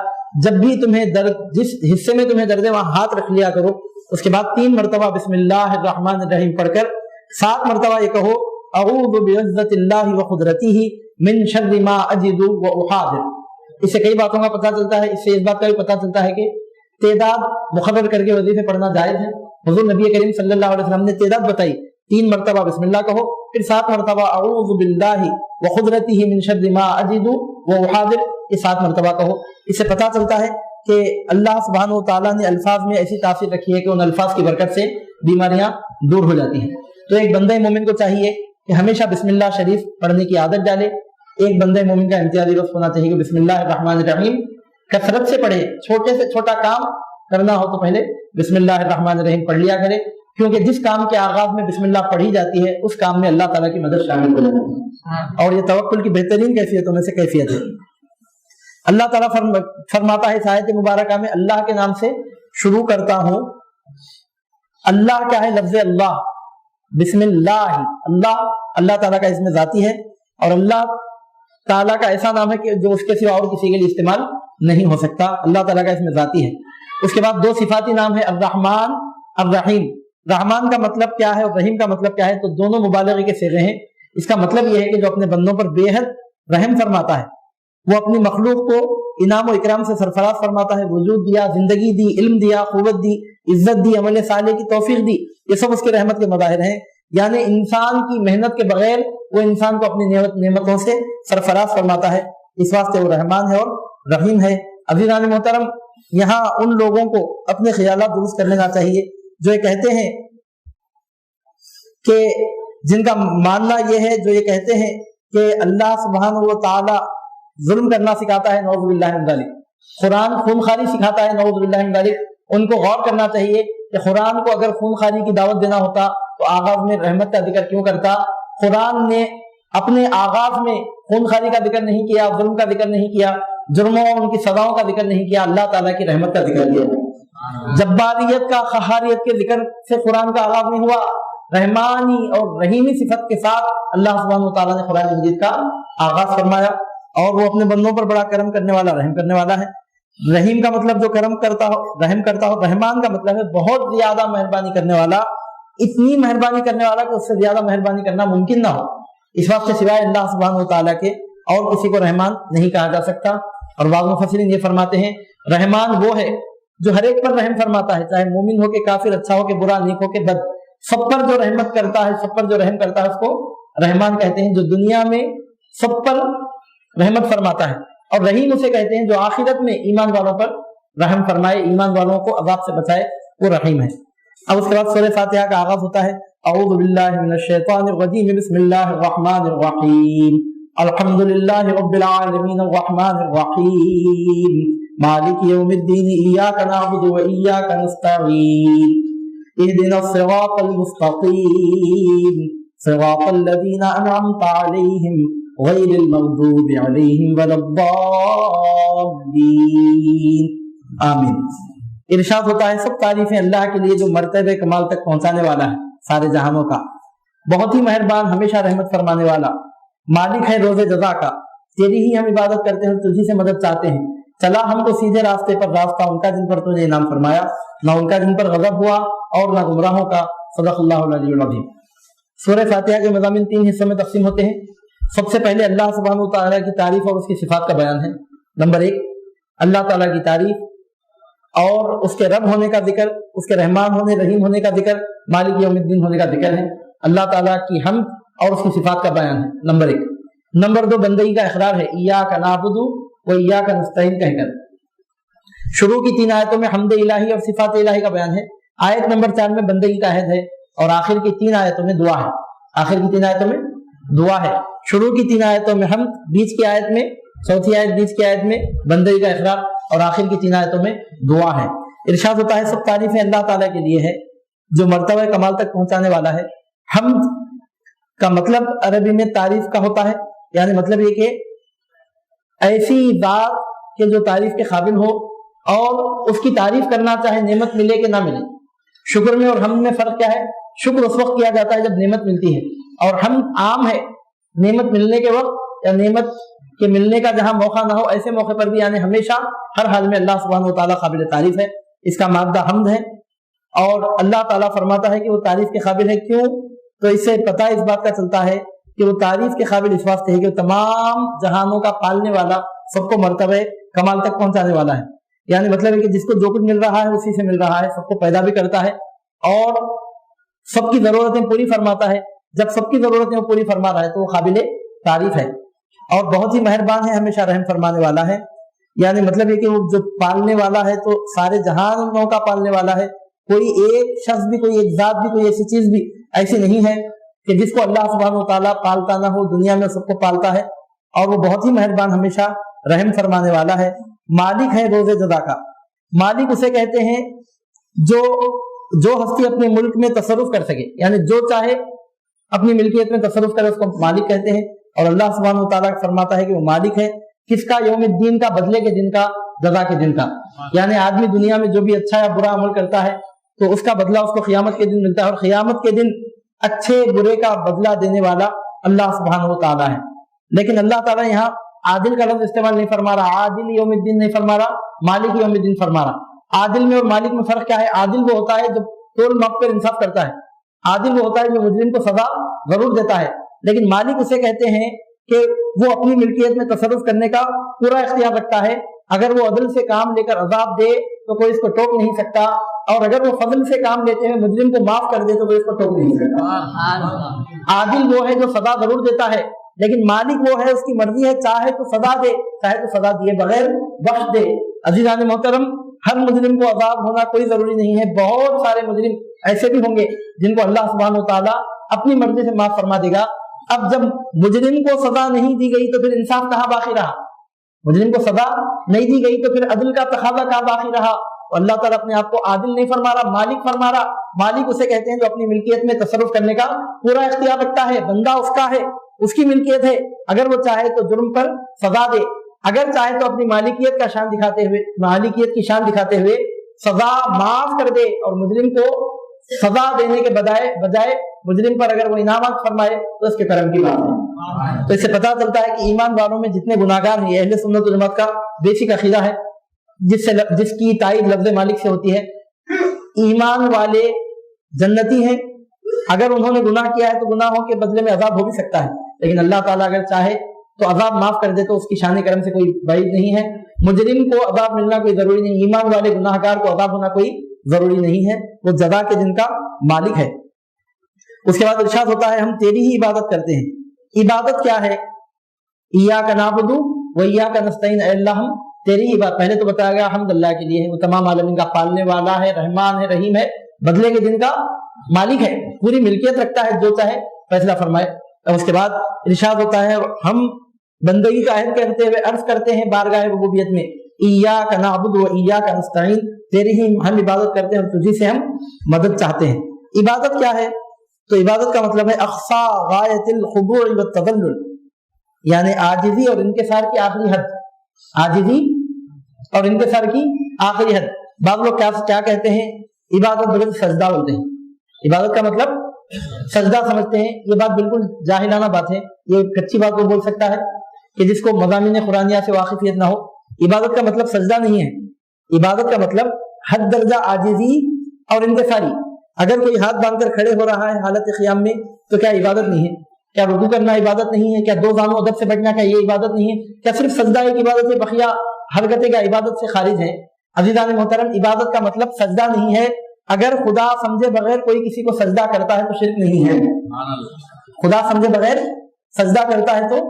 Speaker 1: جب بھی تمہیں درد, جس حصے میں تمہیں درد ہے وہاں ہاتھ رکھ لیا کرو. اس کے بعد 3 مرتبہ بسم اللہ الرحمن الرحیم پڑھ کر 7 مرتبہ یہ کہو, اعوذ بعزت اللہ وقدرتہ من شر ما اجد واحاذر. اس سے کئی باتوں کا پتہ چلتا ہے. اس سے اس بات کا بھی پتہ چلتا ہے کہ تعداد مقرر کر کے وظیفے پڑھنا جائز ہے. حضور نبی کریم صلی اللہ علیہ وسلم نے تعداد بتائی, 3 مرتبہ بسم اللہ کہو, پھر 7 مرتبہ اعوذ باللہ وقدرتہ من شر ما اجد واحاذر, یہ 7 مرتبہ کہو. اس سے پتہ چلتا ہے کہ اللہ سبحانہ و تعالیٰ نے الفاظ میں ایسی تاثیر رکھی ہے کہ ان الفاظ کی برکت سے بیماریاں دور ہو جاتی ہیں. تو ایک بندہ مومن کو چاہیے کہ ہمیشہ بسم اللہ شریف پڑھنے کی عادت ڈالے. ایک بندہ مومن کا امتیازی وصف ہونا چاہیے کہ بسم اللہ الرحمن الرحیم کثرت سے پڑھے. چھوٹے سے چھوٹا کام کرنا ہو تو پہلے بسم اللہ الرحمن الرحیم پڑھ لیا کرے, کیونکہ جس کام کے آغاز میں بسم اللہ پڑھی جاتی ہے اس کام میں اللہ تعالیٰ کی مدد شامل ہو جاتی ہے, اور یہ توکل کی بہترین کیفیتوں میں سے کیفیت ہے. اللہ تعالیٰ فرماتا ہے اس آیت مبارکہ میں, اللہ کے نام سے شروع کرتا ہوں. اللہ کیا ہے؟ لفظ اللہ, بسم اللہ. اللہ تعالیٰ کا اسم ذاتی ہے, اور اللہ تعالیٰ کا ایسا نام ہے کہ جو اس کے سوا اور کسی کے لیے استعمال نہیں ہو سکتا. اللہ تعالیٰ کا اسم ذاتی ہے. اس کے بعد 2 صفاتی نام ہے, الرحمن الرحیم. رحمان کا مطلب کیا ہے اور رحیم کا مطلب کیا ہے؟ تو دونوں مبالغے کے صیغے ہیں. اس کا مطلب یہ ہے کہ جو اپنے بندوں پر بے حد رحم فرماتا ہے, وہ اپنی مخلوق کو انعام و اکرام سے سرفراز فرماتا ہے. وجود دیا, زندگی دی, علم دیا, قوت دی, عزت دی, عمل صالح کی توفیق دی, یہ سب اس کے رحمت کے مظاہر ہیں. یعنی انسان کی محنت کے بغیر وہ انسان کو اپنی نعمتوں سے سرفراز فرماتا ہے. اس واسطے وہ رحمان ہے اور رحیم ہے. عزیزان محترم, یہاں ان لوگوں کو اپنے خیالات درست کر لینا چاہیے جو یہ کہتے ہیں کہ جن کا ماننا یہ ہے, جو یہ کہتے ہیں کہ اللہ سبحانہ و تعالی ظلم کرنا سکھاتا ہے, نعوذ باللہ من ذالک. قرآن خون خاری سکھاتا ہے, نعوذ باللہ من ذالک. ان کو غور کرنا چاہیے کہ قرآن کو اگر خون خاری کی دعوت دینا ہوتا تو آغاز میں رحمت کا ذکر کیوں کرتا؟ قرآن نے اپنے آغاز میں خون خاری کا ذکر نہیں کیا, ظلم کا ذکر نہیں کیا, جرموں اور ان کی سزاؤں کا ذکر نہیں کیا, اللہ تعالیٰ کی رحمت کا ذکر کیا. جباریت کا, قہاریت کے ذکر سے قرآن کا آغاز نہیں ہوا. رحمانی اور رحیمی صفت کے ساتھ اللہ سبحانہ و تعالیٰ نے قرآن مجید کا آغاز فرمایا, اور وہ اپنے بندوں پر بڑا کرم کرنے والا, رحم کرنے والا ہے. رحیم کا مطلب جو کرم کرتا ہو, رحم کرتا ہو. رحمان کا مطلب ہے بہت زیادہ مہربانی کرنے والا, اتنی مہربانی کرنے والا کہ اس سے زیادہ مہربانی کرنا ممکن نہ ہو. اس وقت سے سوائے اللہ سبحانہ و تعالیٰ کے اور کسی کو رحمان نہیں کہا جا سکتا. اور بعض مفسرین یہ فرماتے ہیں رحمان وہ ہے جو ہر ایک پر رحم فرماتا ہے, چاہے مومن ہو کے کافر, اچھا ہو کے برا, نیک ہو کے بد, سب پر جو رحمت کرتا ہے, سب پر جو رحم کرتا ہے اس کو رحمان کہتے ہیں. جو دنیا میں سب پر رحمت فرماتا ہے. اور رحیم اسے کہتے ہیں جو آخرت میں ایمان والوں پر رحم فرمائے, ایمان والوں کو عذاب سے بچائے, وہ رحیم ہے. اب اس کے بعد سورہ فاتحہ کا آغاز ہوتا ہے, اعوذ باللہ من الشیطان الرجیم, بسم اللہ الرحمن الرحیم, الحمد للہ رب العالمین, الرحمن الرحیم, مالک یوم الدین, ایاک نعبد و ایاک نستعین, اہدنا الصراط المستقیم, صراط الذین انعمت علیہم غیر المغضوب علیہم ولا الضالین آمین۔ ارشاد ہوتا ہے سب تعریفیں اللہ کے لیے جو مرتبہ کمال تک پہنچانے والا ہے سارے جہانوں کا، بہت ہی مہربان، ہمیشہ رحمت فرمانے والا، مالک ہے روز جزا کا، تیری ہی ہم عبادت کرتے ہیں، تجھی سے مدد چاہتے ہیں، چلا ہم کو سیدھے راستے پر، راستہ ان کا جن پر تو نے انعام فرمایا، نہ ان کا جن پر غضب ہوا اور نہ گمراہوں کا۔ صدق اللہ العلی العظیم۔ سورہ فاتحہ کے مضامین 3 حصوں میں تقسیم ہوتے ہیں۔ سب سے پہلے اللہ سبحانہ و تعالیٰ کی تعریف اور اس کی صفات کا بیان ہے۔ نمبر 1 اللہ تعالیٰ کی تعریف اور اس کے رب ہونے کا ذکر، اس کے رحمان ہونے، رحیم ہونے کا ذکر، مالک یوم الدین ہونے کا ذکر ہے۔ اللہ تعالیٰ کی حمد اور اس کی صفات کا بیان ہے، نمبر 1۔ نمبر 2 بندگی کا اقرار ہے، ایاک نعبد و ایاک نستعین کہہ کر۔ شروع کی 3 آیتوں میں حمد الہی اور صفات الہی کا بیان ہے، آیت نمبر 4 میں بندگی کا عہد ہے، اور آخر کی 3 آیتوں میں دعا ہے۔ آخر کی 3 آیتوں میں دعا ہے، شروع کی 3 آیتوں میں حمد، بیچ کی آیت میں، چوتھی آیت بیچ کی آیت میں بندگی کا اقرار، اور آخر کی 3 آیتوں میں دعا ہے۔ ارشاد ہوتا ہے سب تعریفیں اللہ تعالیٰ کے لیے ہے جو مرتبہ کمال تک پہنچانے والا ہے۔ حمد کا مطلب عربی میں تعریف کا ہوتا ہے، یعنی مطلب یہ کہ ایسی ذات کے جو تعریف کے قابل ہو اور اس کی تعریف کرنا چاہے نعمت ملے کہ نہ ملے۔ شکر میں اور حمد میں فرق کیا ہے؟ شکر اس وقت کیا جاتا ہے جب نعمت ملتی ہے، اور حمد عام ہے نعمت ملنے کے وقت یا نعمت کے ملنے کا جہاں موقع نہ ہو ایسے موقع پر بھی، یعنی ہمیشہ ہر حال میں اللہ سبحانہ و تعالیٰ قابل تعریف ہے، اس کا مادہ حمد ہے۔ اور اللہ تعالیٰ فرماتا ہے کہ وہ تعریف کے قابل ہے، کیوں؟ تو اس سے پتہ اس بات کا چلتا ہے کہ وہ تعریف کے قابل اس واسطے ہے کہ وہ تمام جہانوں کا پالنے والا، سب کو مرتبہ کمال تک پہنچانے والا ہے، یعنی مطلب ہے کہ جس کو جو کچھ مل رہا ہے اسی سے مل رہا ہے، سب کو پیدا بھی کرتا ہے اور سب کی ضرورتیں پوری فرماتا ہے۔ جب سب کی ضرورتیں وہ پوری فرما رہا ہے تو وہ قابل تعریف ہے، اور بہت ہی مہربان ہے، ہمیشہ رحم فرمانے والا ہے، یعنی مطلب یہ کہ وہ جو پالنے والا ہے تو سارے جہانوں کا پالنے والا ہے۔ کوئی ایک شخص بھی، کوئی ایک ذات بھی، کوئی ایسی چیز بھی ایسی نہیں ہے کہ جس کو اللہ سبحانہ و تعالیٰ پالتا نہ ہو، دنیا میں سب کو پالتا ہے، اور وہ بہت ہی مہربان، ہمیشہ رحم فرمانے والا ہے۔ مالک ہے روز جزا کا، مالک اسے کہتے ہیں جو ہستی اپنے ملک میں تصرف کر سکے، یعنی جو چاہے اپنی ملکیت میں تصرف کرے اس کو مالک کہتے ہیں، اور اللہ سبحانہ و تعالیٰ فرماتا ہے کہ وہ مالک ہے کس کا؟ یوم الدین کا، بدلے کے دن کا، جزا کے دن کا، یعنی آدمی دنیا میں جو بھی اچھا یا برا عمل کرتا ہے تو اس کا بدلہ اس کو قیامت کے دن ملتا ہے، اور قیامت کے دن اچھے برے کا بدلہ دینے والا اللہ سبحانہ و تعالیٰ ہے۔ لیکن اللہ تعالیٰ یہاں عادل کا لفظ استعمال نہیں فرما رہا، عادل یوم الدین نہیں فرما رہا، مالک یوم الدین فرما رہا۔ عادل میں اور مالک میں فرق کیا ہے؟ عادل وہ ہوتا ہے جو طول مق پر انصاف کرتا ہے، عادل وہ ہوتا ہے جو مجرم کو سزا ضرور دیتا ہے، لیکن مالک اسے کہتے ہیں کہ وہ اپنی ملکیت میں تصرف کرنے کا پورا اختیار رکھتا ہے، اگر وہ عدل سے کام لے کر عذاب دے تو کوئی اس کو ٹوک نہیں سکتا، اور اگر وہ فضل سے کام لیتے ہوئے مجرم کو معاف کر دے تو کوئی اس کو ٹوک نہیں سکتا۔ عادل وہ ہے جو سزا ضرور دیتا ہے، لیکن مالک وہ ہے اس کی مرضی ہے، چاہے تو سزا دے، چاہے تو سزا دیے بغیر بخش دے۔ عزیزان محترم، ہر مجرم کو عذاب ہونا کوئی ضروری نہیں ہے، بہت سارے مجرم ایسے بھی ہوں گے جن کو اللہ سبحانہ و تعالیٰ اپنی مرضی سے معاف فرما دے گا۔ اب جب مجرم کو سزا نہیں دی گئی تو پھر انصاف کہاں باقی رہا؟ مجرم کو سزا نہیں دی گئی تو پھر عدل کا تقاضا کہاں باقی رہا؟ اللہ تعالیٰ اپنے آپ کو عادل نہیں فرما رہا، مالک فرما رہا۔ مالک اسے کہتے ہیں جو اپنی ملکیت میں تصرف کرنے کا پورا اختیار رکھتا ہے، بندہ اس کا ہے، اس کی ملکیت ہے، اگر وہ چاہے تو جرم پر سزا دے، اگر چاہے تو اپنی مالکیت کی شان دکھاتے ہوئے سزا معاف کر دے، اور مجرم کو سزا دینے کے بجائے مجرم پر اگر وہ انعامات فرمائے تو اس کے کرم کی بات ہے۔ تو اس سے پتہ چلتا ہے کہ ایمان والوں میں جتنے گناہگار ہیں، یہ اہل سنت و جماعت کا بیسک عقیدہ ہے جس کی تائید لفظ مالک سے ہوتی ہے۔ ایمان والے جنتی ہیں، اگر انہوں نے گناہ کیا ہے تو گناہوں کے بدلے میں عذاب ہو بھی سکتا ہے، لیکن اللہ تعالیٰ اگر چاہے تو عذاب معاف کر دے تو اس کی شان کرم سے کوئی بعید نہیں ہے۔ مجرم کو عذاب ملنا کوئی ضروری نہیں، ایمان والے گناہگار کو عذاب ہونا کوئی ضروری نہیں ہے، وہ جزا کے دن کا مالک ہے۔ اس کے بعد ارشاد ہوتا ہے ہم تیری ہی عبادت کرتے ہیں۔ عبادت کیا ہے؟ ایاک نعبد و ایاک نستعین، اے اللہ ہم تیری عبادت، پہلے تو بتایا گیا حمد اللہ کے لیے ہے، وہ تمام عالمین کا پالنے والا ہے، رحمان ہے، رحیم ہے، بدلے کے دن کا مالک ہے، پوری ملکیت رکھتا ہے، جو چاہے فیصلہ فرمائے۔ اور اس کے بعد ارشاد ہوتا ہے ہم بندگی کا عہد کرتے ہوئے عرض کرتے ہیں بارگاہ ربوبیت میں، ایاک نعبد و ایاک نستعین، تیری ہی ہم عبادت کرتے ہیں اور تجھی سے ہم مدد چاہتے ہیں۔ عبادت کیا ہے؟ تو عبادت کا مطلب ہے اقصا غایت الخضوع والتذلل، یعنی عاجزی اور انکسار کی آخری حد، عاجزی اور انکسار کی آخری حد۔ بعض لوگ کیا کہتے ہیں، عبادت بغیر سجدہ بولتے ہیں، عبادت کا مطلب سجدہ سمجھتے ہیں۔ یہ بات بالکل جاہلانہ بات ہے، یہ کچی بات وہ بول سکتا ہے کہ جس کو مضامین قرآنیہ سے واقفیت نہ ہو۔ عبادت کا مطلب سجدہ نہیں ہے، عبادت کا مطلب حد درجہ عاجزی اور انکساری۔ اگر کوئی ہاتھ باندھ کر کھڑے ہو رہا ہے حالت قیام میں تو کیا عبادت نہیں ہے؟ کیا رکوع کرنا عبادت نہیں ہے؟ کیا دو زانوں ادب سے بیٹھنا کیا یہ عبادت نہیں ہے؟ کیا صرف سجدہ ایک عبادت ہے، بقیہ حرکتیں کیا عبادت سے خارج ہے؟ عزیزان محترم، عبادت کا مطلب سجدہ نہیں ہے۔ اگر خدا سمجھے بغیر کوئی کسی کو سجدہ کرتا ہے تو شرک نہیں ہے۔ خدا سمجھے بغیر سجدہ کرتا ہے تو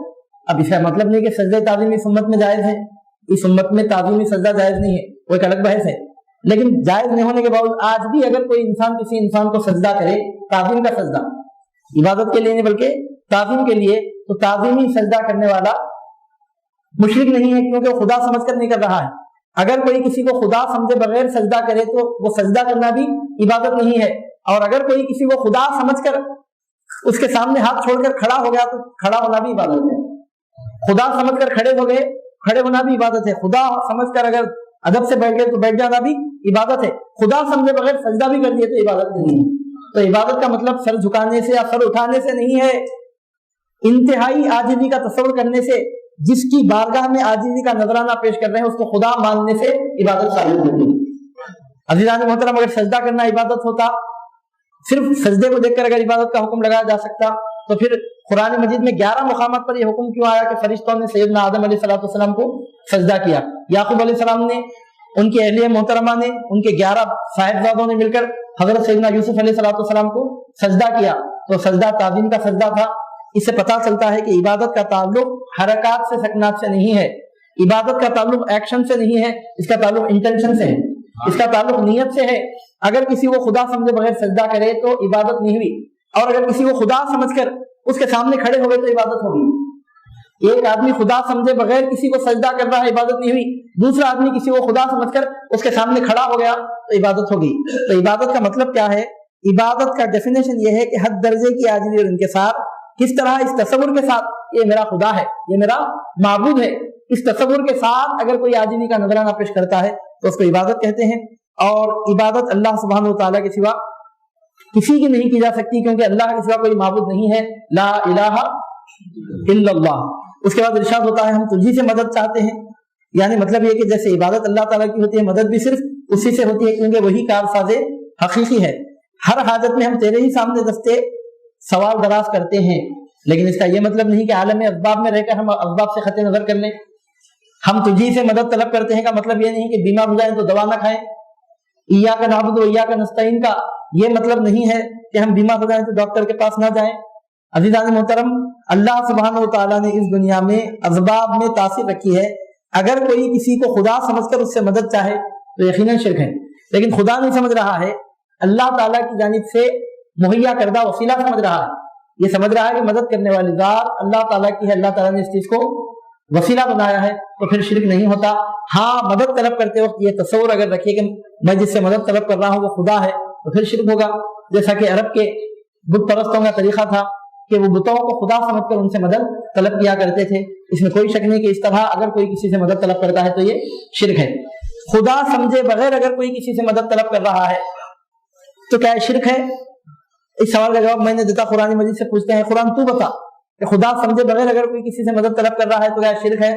Speaker 1: اب اس کا مطلب نہیں کہ سجدہ تعظیم اس امت میں جائز ہے، اس امت میں تعظیمی سجدہ جائز نہیں ہے، وہ ایک الگ بحث ہے۔ لیکن جائز نہیں ہونے کے باوجود آج بھی اگر کوئی انسان کسی انسان کو سجدہ کرے، تعظیم کا سجدہ، عبادت کے لیے نہیں بلکہ تعظیم کے لیے، تو تعظیمی سجدہ کرنے والا مشرک نہیں ہے، کیونکہ وہ خدا سمجھ کر نہیں کر رہا ہے۔ اگر کوئی کسی کو خدا سمجھے بغیر سجدہ کرے تو وہ سجدہ کرنا بھی عبادت نہیں ہے، اور اگر کوئی کسی کو خدا سمجھ کر اس کے سامنے ہاتھ چھوڑ کر کھڑا ہو گیا تو کھڑا ہونا بھی عبادت ہے۔ خدا سمجھ کر کھڑے ہو گئے، کھڑے ہونا بھی عبادت ہے۔ خدا سمجھ کر اگر ادب سے بیٹھ گئے تو بیٹھ جانا بھی عبادت ہے۔ خدا سمجھے بغیر سجدہ بھی کر دیے تو عبادت نہیں ہے۔ تو عبادت کا مطلب سر جھکانے سے یا سر اٹھانے سے نہیں ہے، انتہائی عاجزی کا تصور کرنے سے، جس کی بارگاہ میں عاجزی کا نذرانہ پیش کر رہے ہیں اس کو خدا ماننے سے عبادت ثابت ہوتی ہے۔ عزیزان محترم، اگر سجدہ کرنا عبادت ہوتا، صرف سجدے کو دیکھ کر اگر عبادت کا حکم لگایا جا سکتا تو پھر قرآن مجید میں 11 مقامات پر یہ حکم کیوں آیا کہ فرشتوں نے سیدنا آدم علیہ السلام کو سجدہ کیا؟ یعقوب علیہ السلام نے، ان کی اہلیہ محترمہ نے، ان کے 11 صاحبزادوں نے مل کر حضرت سیدنا یوسف علیہ السلام کو سجدہ کیا، تو سجدہ تعظیم کا سجدہ تھا۔ اس سے پتہ چلتا ہے کہ عبادت کا تعلق حرکات سے سکنات سے نہیں ہے، عبادت کا تعلق ایکشن سے نہیں ہے، اس کا تعلق انٹینشن سے ہے، اس کا تعلق نیت سے ہے۔ اگر کسی کو خدا سمجھے بغیر سجدہ کرے تو عبادت نہیں ہوئی، اور اگر کسی کو خدا سمجھ کر اس کے سامنے کھڑے ہو گئے تو عبادت ہوگی۔ ایک آدمی خدا سمجھے بغیر کسی کو سجدہ کر رہا ہے، عبادت نہیں ہوئی۔ دوسرا آدمی کسی کو خدا سمجھ کر اس کے سامنے کھڑا ہو گیا تو عبادت ہوگی۔ تو عبادت کا مطلب کیا ہے؟ عبادت کا ڈیفینیشن یہ ہے کہ حد درجے کی عاجزی اور انکسار، کس طرح اس تصور کے ساتھ یہ میرا خدا ہے، یہ میرا معبود ہے، اس تصور کے ساتھ اگر کوئی عاجزی کا نذرانہ پیش کرتا ہے تو اس کو عبادت کہتے ہیں۔ اور عبادت اللہ سبحانہ و تعالیٰ کے سوا کسی کی نہیں کی جا سکتی، کیونکہ اللہ کے سوا کوئی معبود نہیں ہے، لا الہ الا اللہ۔ اس کے بعد ارشاد ہوتا ہے ہم تجھی سے مدد چاہتے ہیں، یعنی مطلب یہ کہ جیسے عبادت اللہ تعالیٰ کی ہوتی ہے، مدد بھی صرف اسی سے ہوتی ہے، کیونکہ وہی کارساز حقیقی ہے۔ ہر حاجت میں ہم تیرے ہی سامنے دستے سوال دراز کرتے ہیں، لیکن اس کا یہ مطلب نہیں کہ عالم اسباب میں رہ کر ہم اسباب سے قطع نظر کر لیں۔ ہم تجھی سے مدد طلب کرتے ہیں کا مطلب یہ نہیں کہ بیمار ہو جائیں تو دوا نہ کھائیں۔ ایاک نعبد و ایاک نستعین کا یہ مطلب نہیں ہے کہ ہم بیمار ہو جائیں تو ڈاکٹر کے پاس نہ جائیں۔ عزیزان محترم، اللہ سبحانہ و تعالیٰ نے اس دنیا میں اسباب میں تاثیر رکھی ہے۔ اگر کوئی کسی کو خدا سمجھ کر اس سے مدد چاہے تو یقیناً شرک ہے، لیکن خدا نہیں سمجھ رہا ہے، اللہ تعالیٰ کی جانب سے مہیا کردہ وسیلہ سمجھ رہا ہے۔ یہ سمجھ رہا ہے کہ مدد کرنے والی ذات اللہ تعالیٰ کی ہے، اللہ تعالیٰ نے اس چیز کو وسیلہ بنایا ہے، تو پھر شرک نہیں ہوتا۔ ہاں، مدد طلب کرتے وقت یہ تصور اگر رکھیے کہ میں جس سے مدد طلب کر رہا ہوں وہ خدا ہے تو پھر شرک ہوگا، جیسا کہ عرب کے بت پرستوں کا طریقہ تھا کہ وہ بتوں کو خدا سمجھ کر ان سے مدد طلب کیا کرتے تھے۔ اس میں کوئی شک نہیں کہ اس طرح اگر کوئی کسی سے مدد طلب کرتا ہے تو یہ شرک ہے۔ خدا سمجھے بغیر اگر کوئی کسی سے مدد طلب کر رہا ہے تو کیا شرک ہے؟ اس سوال کا جواب میں نے دیتا، قرآن مجید سے پوچھتے ہیں قرآن تو بتا کہ خدا سمجھے بغیر اگر کوئی کسی سے مدد طلب کر رہا ہے تو کیا شرک ہے؟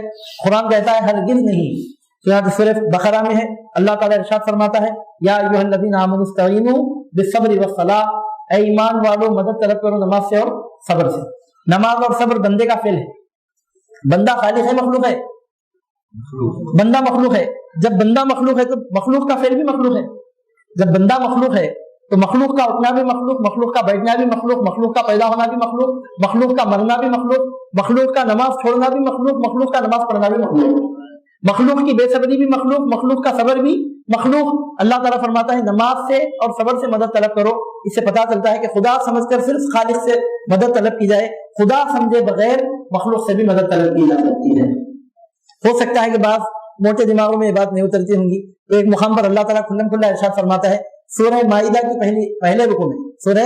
Speaker 1: قرآن کہتا ہے ہرگز نہیں۔ سورہ بقرہ میں ہے، اللہ تعالیٰ ارشاد فرماتا ہے یا ایھا الذین آمنوا استعینوا بالصبر والصلاۃ، اے ایمان والو مدد طلب کرو نماز سے اور صبر سے۔ نماز اور صبر بندے کا فعل ہے۔ بندہ خالق ہے مخلوق ہے؟ بندہ مخلوق ہے۔ جب بندہ مخلوق ہے تو مخلوق کا فعل بھی مخلوق ہے۔ جب بندہ مخلوق ہے تو مخلوق کا اٹھنا بھی مخلوق، مخلوق کا بیٹھنا بھی مخلوق، مخلوق کا پیدا ہونا بھی مخلوق، مخلوق کا مرنا بھی مخلوق، مخلوق کا نماز چھوڑنا بھی مخلوق، مخلوق کا نماز پڑھنا بھی مخلوق، مخلوق کی بے صبری بھی مخلوق، مخلوق کا صبر بھی مخلوق۔ اللہ تعالیٰ فرماتا ہے نماز سے اور صبر سے مدد طلب کرو۔ اس سے پتہ چلتا ہے کہ خدا سمجھ کر صرف خالق سے مدد طلب کی جائے، خدا سمجھے بغیر مخلوق سے بھی مدد طلب کی جا سکتی ہے۔ ہو سکتا ہے کہ بعض موٹے دماغوں میں یہ بات نہیں اترتی ہوں گی، تو ایک مقام پر اللہ تعالیٰ کھلم کھلا ارشاد فرماتا ہے سورہ مائدہ کی پہلے رکوع میں، سورہ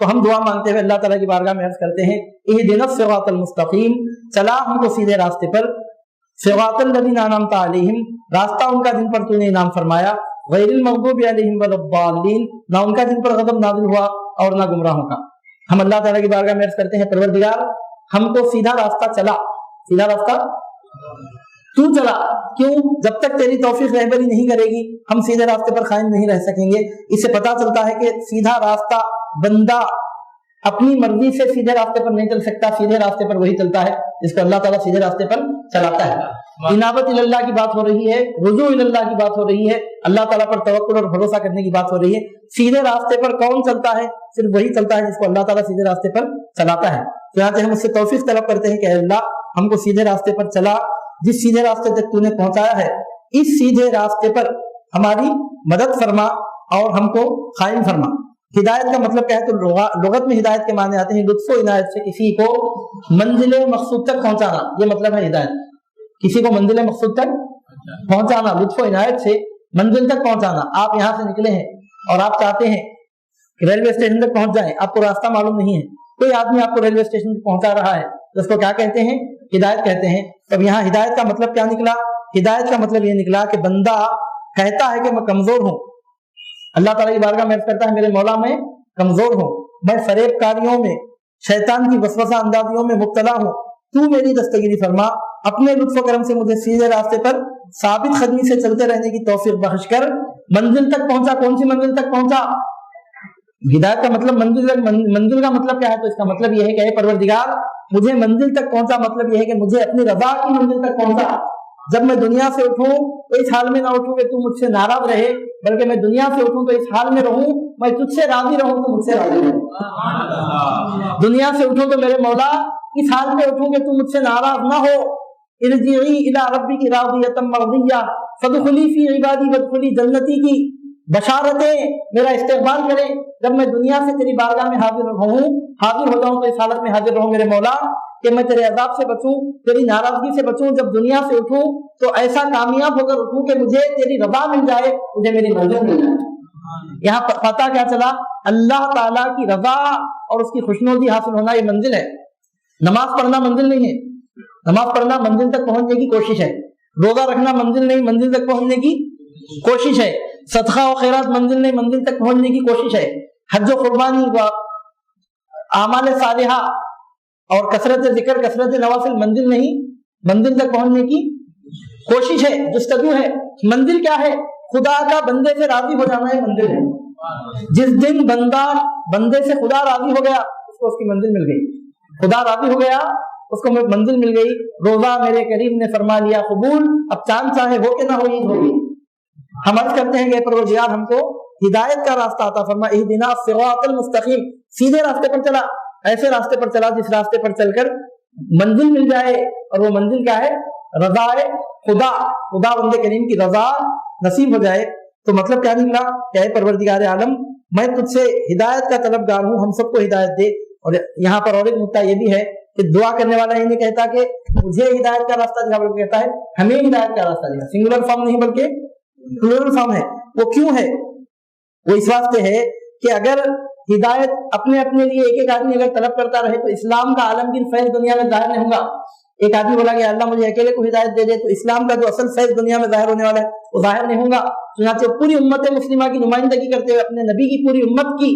Speaker 1: تو ہم دعا مانگتے ہوئے اللہ تعالیٰ کی بارگاہ میں عرض کرتے ہیں اہدنا الصراط المستقیم، چلا ہم کو سیدھے راستے پر، صراط الذین انعمت علیہم، راستہ ان کا جن پر تو نے انعام فرمایا، غیر المغضوب علیہم ولا الضالین، نہ ان کا جن پر غضب نازل ہوا اور نہ گمراہوں کا۔ ہم اللہ تعالیٰ کی بارگاہ میں عرض کرتے ہیں پروردگار ہم کو سیدھا راستہ چلا، سیدھا راستہ تو چلا، کیوں؟ جب تک تیری توفیق رہبری نہیں کرے گی ہم سیدھے راستے پر قائم نہیں رہ سکیں گے۔ اس سے پتہ چلتا ہے کہ سیدھا راستہ بندہ اپنی مرضی سے سیدھے راستے پر نہیں چل سکتا، سیدھے راستے پر وہی چلتا ہے جس کو اللہ تعالیٰ سیدھے راستے پر چلاتا ہے۔ انابت اللہ کی بات ہو رہی ہے، رجوع اللہ کی بات ہو رہی ہے، اللہ تعالیٰ پر توکل اور بھروسہ کرنے کی بات ہو رہی ہے۔ سیدھے راستے پر کون چلتا ہے؟ صرف وہی چلتا ہے جس کو اللہ تعالیٰ سیدھے راستے پر چلاتا ہے۔ چنانچہ ہم اس سے توفیق طلب کرتے ہیں کہ اے اللہ ہم کو سیدھے راستے پر چلا، جس سیدھے راستے تک تو نے پہنچایا ہے اس سیدھے راستے پر ہماری مدد فرما اور ہم کو قائم فرما۔ ہدایت کا مطلب کیا ہے تو لغت میں ہدایت کے معنی آتے ہیں لطف و عنایت سے کسی کو منزل مقصود تک پہنچانا، یہ مطلب ہے ہدایت، کسی کو منزل مقصود تک پہنچانا، لطف و عنایت سے منزل تک پہنچانا۔ آپ یہاں سے نکلے ہیں اور آپ چاہتے ہیں کہ ریلوے اسٹیشن تک پہنچ جائیں، آپ کو راستہ معلوم نہیں ہے، کوئی آدمی آپ کو ریلوے اسٹیشن تک پہنچا رہا ہے تو اس کو کیا کہتے ہیں؟ ہدایت کہتے ہیں۔ تب یہاں ہدایت کا مطلب کیا نکلا؟ ہدایت کا مطلب یہ نکلا کہ بندہ کہتا ہے کہ میں کمزور ہوں، اللہ تعالیٰ کی بارگاہ میں عرض کرتا ہے میرے مولا میں کمزور ہوں، میں فریب کاریوں میں شیطان کی وسوسہ اندازیوں میں مبتلا ہوں، تو میری دستگیری فرما، اپنے لطف و کرم سے مجھے سیدھے راستے پر ثابت قدمی سے چلتے رہنے کی توفیق بخش کر منزل تک پہنچا۔ کون سی منزل تک پہنچا؟ ہدایت کا مطلب منزل کا مطلب کیا ہے تو اس کا مطلب یہ ہے کہ اے پروردگار مجھے منزل تک پہنچا، مطلب یہ ہے کہ مجھے اپنی رضا کی منزل تک پہنچا۔ جب میں دنیا سے اٹھوں تو اس حال میں نہ اٹھوں کہ تو مجھ سے ناراض رہے، بلکہ میں دنیا سے اٹھوں تو اس حال میں رہوں میں تجھ سے راضی رہوں تو مجھ سے راضی رہوں۔ دنیا سے اٹھوں تو میرے مولا اس حال میں اٹھوں کہ تو مجھ سے ناراض نہ ہو۔ ارجعی الی ربک راضیۃ مرضیہ فادخلی فی عبادی وادخلی جنتی کی بشارتیں میرا استقبال کریں۔ جب میں دنیا سے تیری بارگاہ میں حاضر ہو جاؤں تو اس حالت میں حاضر رہوں میرے مولا کہ میں تیرے عذاب سے بچوں، تیری ناراضگی سے بچوں۔ جب دنیا سے اٹھوں تو ایسا کامیاب ہو کر اٹھوں کہ مجھے تیری رضا مل جائے، مجھے میری منزل مل جائے۔ یہاں پتہ کیا چلا؟ اللہ تعالیٰ کی رضا اور اس کی خوشنودی حاصل ہونا یہ منزل ہے۔ نماز پڑھنا منزل نہیں ہے، نماز پڑھنا منزل تک پہنچنے کی کوشش ہے، روزہ رکھنا منزل نہیں، منزل تک پہنچنے کی کوشش ہے، صدقہ و خیرات منزل نہیں، منزل تک پہنچنے کی کوشش ہے، حج و قربانی و اعمال صالحہ اور کثرت ذکر کثرت نوافل منزل نہیں، منزل تک پہنچنے کی کوشش ہے، جستجو ہے۔ منزل کیا ہے؟ خدا کا بندے سے راضی ہو جانا ہے منزل ہے۔ جس دن بندے سے خدا راضی ہو گیا اس کو اس کی منزل مل گئی، خدا راضی ہو گیا اس کو منزل مل گئی۔ روزہ میرے کریم نے فرما لیا قبول، اب چاند چاہے ہو کہ نہ ہو عید ہوگی۔ ہم عرض کرتے ہیں کہ پروردگار ہم کو ہدایت کا راستہ عطا فرما، اہدنا الصراط المستقیم، سیدھے راستے پر چلا، ایسے راستے پر چلا جس راستے پر چل کر منزل مل جائے، اور وہ منزل کیا ہے؟ رضا خدا، خدا بندے کریم کی رضا نصیب ہو جائے۔ تو مطلب کیا نکلا کہ اے پروردگار عالم میں تجھ سے ہدایت کا طلبگار ہوں، ہم سب کو ہدایت دے۔ اور یہاں پر اور ایک نقطہ یہ بھی ہے کہ دعا کرنے والا یہ نہیں کہتا کہ مجھے ہدایت کا راستہ دکھا، بلکہ کہتا ہے ہمیں ہدایت کا راستہ دکھا۔ سنگولر فارم نہیں بلکہ پلورل فارم ہے۔ وہ کیوں ہے؟ وہ اس واسطے ہے کہ اگر ہدایت اپنے لیے ایک ایک آدمی اگر طلب کرتا رہے تو اسلام کا عالمگیر فیض دنیا میں ظاہر نہیں ہوگا۔ ایک آدمی بولا کہ اللہ مجھے اکیلے کو ہدایت دے دے تو اسلام کا جو اصل فیض دنیا میں ظاہر ہونے والا ہے وہ ظاہر نہیں ہوگا۔ چنانچہ پوری امت مسلمہ کی نمائندگی کرتے ہوئے، اپنے نبی کی پوری امت کی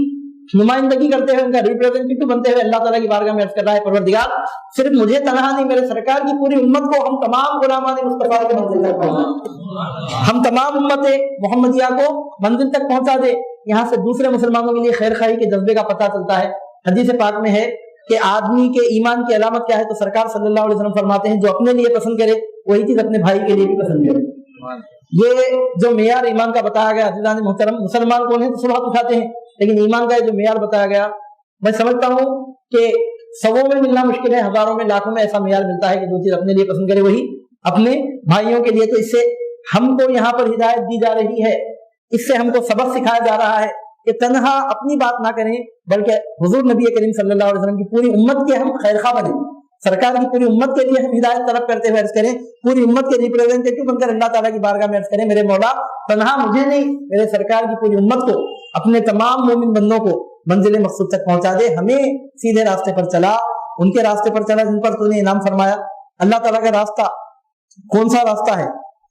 Speaker 1: نمائندگی کرتے ہوئے، ان کا ریپریزنٹیٹو بنتے ہوئے اللہ تعالیٰ کی بارگاہ میں عرض کر رہا ہے پروردگار صرف مجھے تنہا نہیں، میرے سرکار کی پوری امت کو، ہم تمام غلامان مصطفیٰ کے منزل تک پہنچا، ہم تمام امت محمدیہ کو منزل تک پہنچا دے۔ یہاں سے دوسرے مسلمانوں کے لیے خیر خواہی کے جذبے کا پتہ چلتا ہے۔ حدیث پاک میں ہے کہ آدمی کے ایمان کی علامت کیا ہے تو سرکار صلی اللہ علیہ وسلم فرماتے ہیں جو اپنے لیے پسند کرے وہی چیز اپنے بھائی کے لیے بھی پسند کرے۔ یہ جو معیار ایمان کا بتایا گیا، عزیزان محترم، مسلمان کون ہیں تو سب ہاتھ اٹھاتے ہیں، لیکن ایمان کا جو معیار بتایا گیا میں سمجھتا ہوں کہ سووں میں ملنا مشکل ہے، ہزاروں میں لاکھوں میں ایسا معیار ملتا ہے کہ جو چیز اپنے لیے پسند کرے وہی اپنے بھائیوں کے لیے۔ تو اس سے ہم کو یہاں پر ہدایت دی جا رہی ہے، اس سے ہم کو سبق سکھایا جا رہا ہے کہ تنہا اپنی بات نہ کریں بلکہ حضور نبی کریم صلی اللہ علیہ وسلم کی پوری امت کے ہم خیر خواہ بنیں، سرکار کی پوری امت کے لیے ہم ہدایت طلب کرتے ہوئے عرض کریں، پوری امت کے ریپریزنٹیٹو بن کر اللہ تعالیٰ کی بارگاہ میں عرض کریں میرے مولا تنہا مجھے نہیں، میرے سرکار کی پوری امت کو، اپنے تمام مومن بندوں کو منزل مقصود تک پہنچا دے. ہمیں سیدھے راستے پر چلا, ان کے راستے پر چلا جن پر تو نے انعام فرمایا. اللہ تعالیٰ کا راستہ کون سا راستہ ہے؟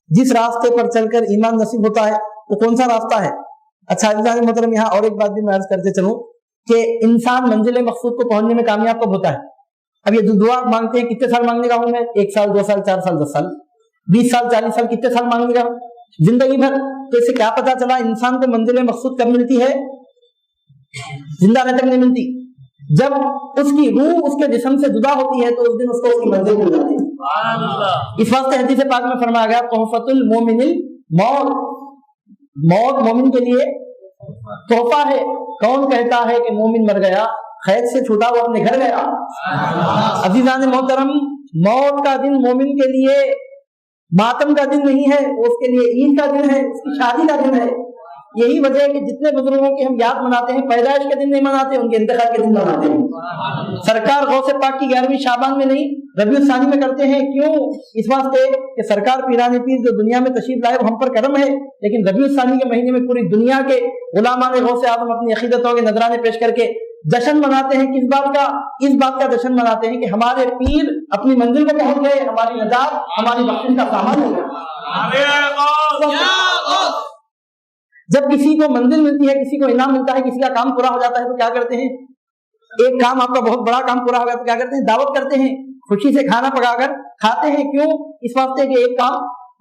Speaker 1: جس راستے پر چل کر ایمان نصیب ہوتا ہے وہ کون سا راستہ ہے؟ اچھا عزیزان محترم, یہاں اور ایک بات بھی میں عرض کرتے چلوں کہ انسان منزل مقصود کو پہنچنے میں کامیاب کب ہوتا ہے؟ اب یہ دعا مانگتے ہیں, کتنے سال مانگنے کا ہوں میں؟ 1 سال 2 سال 4 سال 10 سال 20 سال 40 سال, کتنے سال مانگنے کا؟ زندگی بھر. تو اس سے کیا پتا چلا انسان کو منزل مقصود کب ملتی ہے؟ زندہ رہنے تک نہیں ملتی. جب اس کی روح اس کے جسم سے جدا ہوتی ہے تو اس دن اس کو اس کی منزل مل جاتی ہے. اس واسطے حدیث پاک میں فرمایا گیا تحفۃ المومن الموت, موت مومن کے لیے تحفہ ہے. کون کہتا ہے کہ مومن مر گیا, خیر سے چھوٹا وہ اپنے گھر گیا؟ عزیزان محترم, موت کا دن مومن کے لیے ماتم کا دن نہیں ہے, وہ اس کے لیے عید کا دن ہے, اس کی شادی کا دن ہے. یہی وجہ ہے کہ جتنے بزرگوں کی ہم یاد مناتے ہیں پیدائش کے دن نہیں مناتے, ان کے انتقال کے دن مناتے ہیں. سرکار غوث پاک کی 11ویں شعبان میں نہیں ربیع الثانی میں کرتے ہیں. کیوں؟ اس واسطے کہ سرکار پیران پیر جو دنیا میں تشریف لائے وہ ہم پر کرم ہے, لیکن ربیع الثانی کے مہینے میں پوری دنیا کے غلامان غوث اعظم اپنی عقیدتوں کے نذرانے پیش کر کے جشن مناتے ہیں. کس بات کا؟ اس بات کا جشن مناتے ہیں کہ ہمارے پیر اپنی منزل کو پہنچ گئے, ہماری نجات ہماری بخشش کا سامان ہو گیا. جب کسی کو منزل ملتی ہے, کسی کو انعام ملتا ہے, کسی کا کام پورا ہو جاتا ہے تو کیا کرتے ہیں؟ ایک کام آپ کا بہت بڑا کام پورا ہو گیا تو کیا کرتے ہیں؟ دعوت کرتے ہیں, خوشی سے کھانا پکا کر کھاتے ہیں. کیوں؟ اس واسطے کہ ایک کام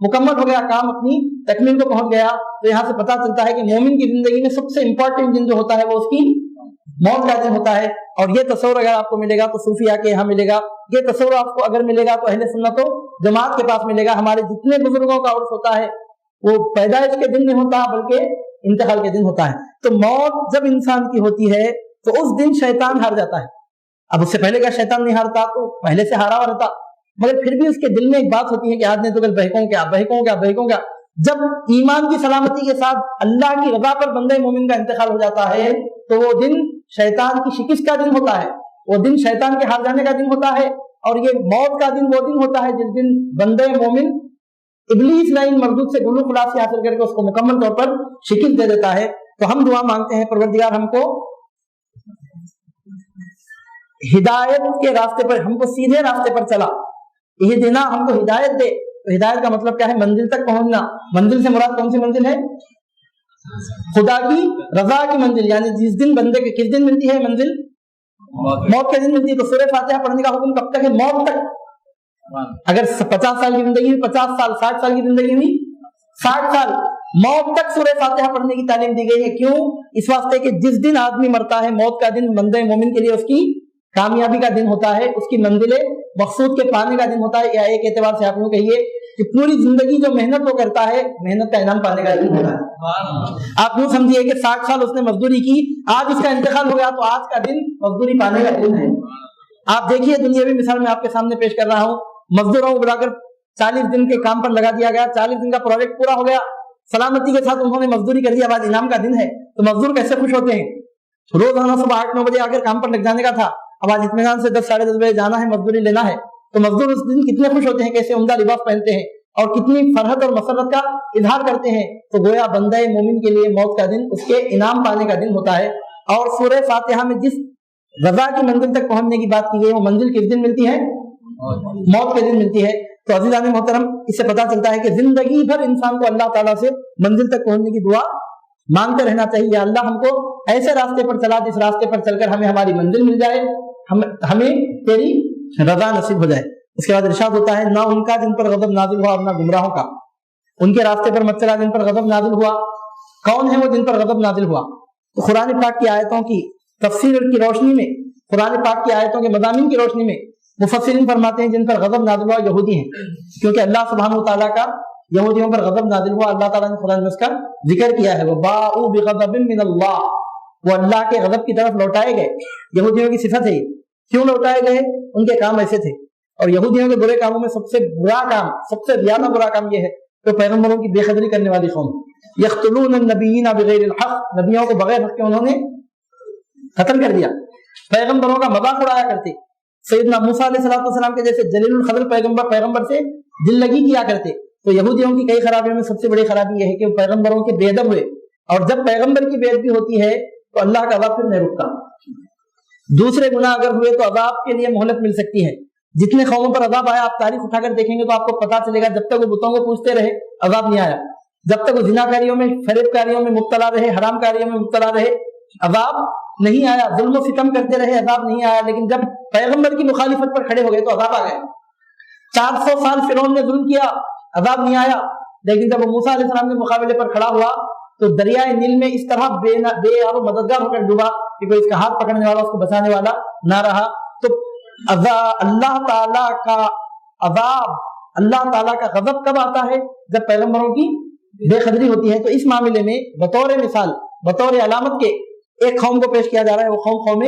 Speaker 1: مکمل ہو گیا, کام اپنی تکمیل کو پہنچ گیا. تو یہاں سے پتا چلتا ہے کہ مومن کی زندگی میں سب سے امپورٹنٹ دن جو ہوتا ہے وہ اس کی موت کا دن ہوتا ہے. اور یہ تصور اگر آپ کو ملے گا تو صوفیاء کے یہاں ملے گا, یہ تصور آپ کو اگر ملے گا تو اہل سنت و جماعت کے پاس ملے گا. ہمارے جتنے بزرگوں کا عرف ہوتا ہے وہ پیدائش کے دن نہیں ہوتا بلکہ انتقال کے دن ہوتا ہے. تو موت جب انسان کی ہوتی ہے تو اس دن شیطان ہار جاتا ہے. اب اس سے پہلے کا شیطان نہیں ہارتا تو پہلے سے ہارا ہوا رہتا, مگر پھر بھی اس کے دل میں ایک بات ہوتی ہے کہ آدمی تو کل بہکوں کیا بہکوں کیا بہکوں کیا. جب ایمان کی سلامتی کے ساتھ اللہ کی رضا پر بندے مومن کا انتقال ہو جاتا ہے تو وہ دن شیطان کی شکست کا دن ہوتا ہے, وہ دن شیطان کے ہار جانے کا دن ہوتا ہے. اور یہ موت کا دن وہ دن ہوتا ہے جس دن بندے مومن ابلیس لائن مردود سے گلو خلاصی حاصل کر کے اس کو مکمل طور پر شکست دے دیتا ہے. تو ہم دعا مانگتے ہیں پروردگار ہم کو ہدایت کے راستے پر, ہم کو سیدھے راستے پر چلا, یہ دینا ہم کو ہدایت دے. تو ہدایت کا مطلب کیا ہے؟ منزل تک پہنچنا. منزل سے مراد کون سی منزل ہے؟ خدا کی رضا کی منزل. یعنی جس دن بندے کے کس دن ملتی ہے منزل؟ موت کے دن ملتی ہے. تو سورہ فاتحہ پڑھنے کا حکم کب تک ہے؟ موت تک. اگر 50 سال کی زندگی میں 50 سال, 60 سال کی زندگی میں 60 سال, موت تک سورہ فاتحہ پڑھنے کی تعلیم دی گئی ہے. کیوں؟ اس واسطے کہ جس دن آدمی مرتا ہے موت کا دن بندے مومن کے لیے اس کی کامیابی کا دن ہوتا ہے, اس کی منزل مقصود کے پانے کا دن ہوتا ہے. یا ایک اعتبار سے آپ کو کہیے کہ پوری زندگی جو محنت وہ کرتا ہے محنت کا انعام پانے کا دن ہوتا ہے. آپ یوں سمجھیے کہ 60 سال اس نے مزدوری کی, آج اس کا انتقال ہو گیا تو آج کا دن مزدوری پانے کا دن ہے. آپ دیکھیے دنیاوی مثال میں آپ کے سامنے پیش کر رہا ہوں, مزدوروں کو بلا کر 40 دن کے کام پر لگا دیا گیا, 40 دن کا پروجیکٹ پورا ہو گیا, سلامتی کے ساتھ انہوں نے مزدوری کر دی, اب آج انعام کا دن ہے. تو مزدور کیسے خوش ہوتے ہیں؟ روزانہ صبح 8-9 بجے آ کر کام پر لگ جانے کا تھا, اب آج اطمینان سے 10-10:30 بجے جانا ہے, مزدوری لینا ہے. تو مزدور اس دن کتنے خوش ہوتے ہیں, کیسے عمدہ لباس پہنتے ہیں اور کتنی فرحت اور مسرت کا اظہار کرتے ہیں. تو گویا بندہ مومن کے لیے موت کا دن اس کے انعام پانے کا دن ہوتا ہے. اور سورہ فاتحہ میں جس رضا کی منزل تک پہنچنے کی بات کی گئی وہ منزل کس دن ملتی ہے؟ موت کے دن ملتی ہے. تو عزیزان محترم اس سے پتا چلتا ہے کہ زندگی بھر انسان کو اللہ تعالیٰ سے منزل تک پہنچنے کی دعا مانگتے رہنا چاہیے. یا اللہ ہم کو ایسے راستے پر چلا جس راستے پر چل کر ہمیں ہماری منزل مل جائے, ہمیں تیری رضا نصیب ہو جائے. اس کے بعد ارشاد ہوتا ہے نہ ان کا جن پر غضب نازل ہوا اور نہ گمراہوں کا, ان کے راستے پر مت چلا جن پر غضب نازل ہوا. کون ہے وہ جن پر غضب نازل ہوا؟ تو قرآن پاک کی آیتوں کی تفسیر کی روشنی میں, قرآن پاک کی آیتوں کے مضامین کی روشنی میں مفسرین فرماتے ہیں جن پر غضب نازل ہوا یہودی ہیں, کیونکہ اللہ سبحانہ وتعالیٰ کا یہودیوں پر غضب نازل ہوا. اللہ تعالیٰ نے قرآن میں اس کا ذکر کیا ہے, وَبَاءُوا بِغَضَبٍ مِّنَ اللَّهِ, وہ اللہ کے غضب کی طرف لوٹائے گئے. یہودیوں کی صفت ہے. کیوں لوٹائے گئے؟ ان کے کام ایسے تھے. اور یہودیوں کے برے کاموں میں سب سے برا کام, سب سے زیادہ برا کام یہ ہے کہ پیغمبروں کی بے قدری کرنے والی قوم. یقتلون النبیین بغیر الحق, نبیوں کو بغیر حق کے انہوں نے قتل کر دیا. پیغمبروں کا مذاق اڑایا کرتے. سیدنا موسیٰ علیہ السلام کے جیسے جلیل القدر پیغمبر سے دل لگی کیا کرتے. تو یہودیوں کی کئی خرابیوں میں سب سے بڑی خرابی یہ ہے کہ وہ پیغمبروں کے بے ادب ہوئے. اور جب پیغمبر کی بے ادبی ہوتی ہے تو اللہ کا عذاب پھر نہیں رکتا. دوسرے گناہ اگر ہوئے تو عذاب کے لیے مہلت مل سکتی ہے. جتنے قوموں پر عذاب آیا آپ تاریخ اٹھا کر دیکھیں گے تو آپ کو پتا چلے گا جب تک وہ بتوں کو پوچھتے رہے عذاب نہیں آیا, جب تک وہ زنا کاریوں میں فریب کاریوں میں مبتلا رہے, حرام کاریوں میں مبتلا رہے عذاب نہیں آیا, ظلم و ستم کرتے رہے عذاب نہیں آیا. لیکن جب پیغمبر کی مخالفت پر کھڑے ہو گئے تو عذاب آ گئے. 400 سال فرعون نے ظلم کیا عذاب نہیں آیا, لیکن جب وہ موسیٰ علیہ السلام کے مقابلے پر کھڑا ہوا تو دریائے نیل میں اس طرح بے یار و مددگار ہو کر ڈوبا کہ کوئی اس کا ہاتھ پکڑنے والا اس کو بچانے والا نہ رہا. تو اللہ تعالیٰ کا عذاب, اللہ تعالیٰ کا غضب کب آتا ہے؟ جب پیغمبروں کی بے قدری ہوتی ہے. تو اس معاملے میں بطور مثال, بطور علامت کے ایک قوم کو پیش کیا جا رہا ہے, وہ قوم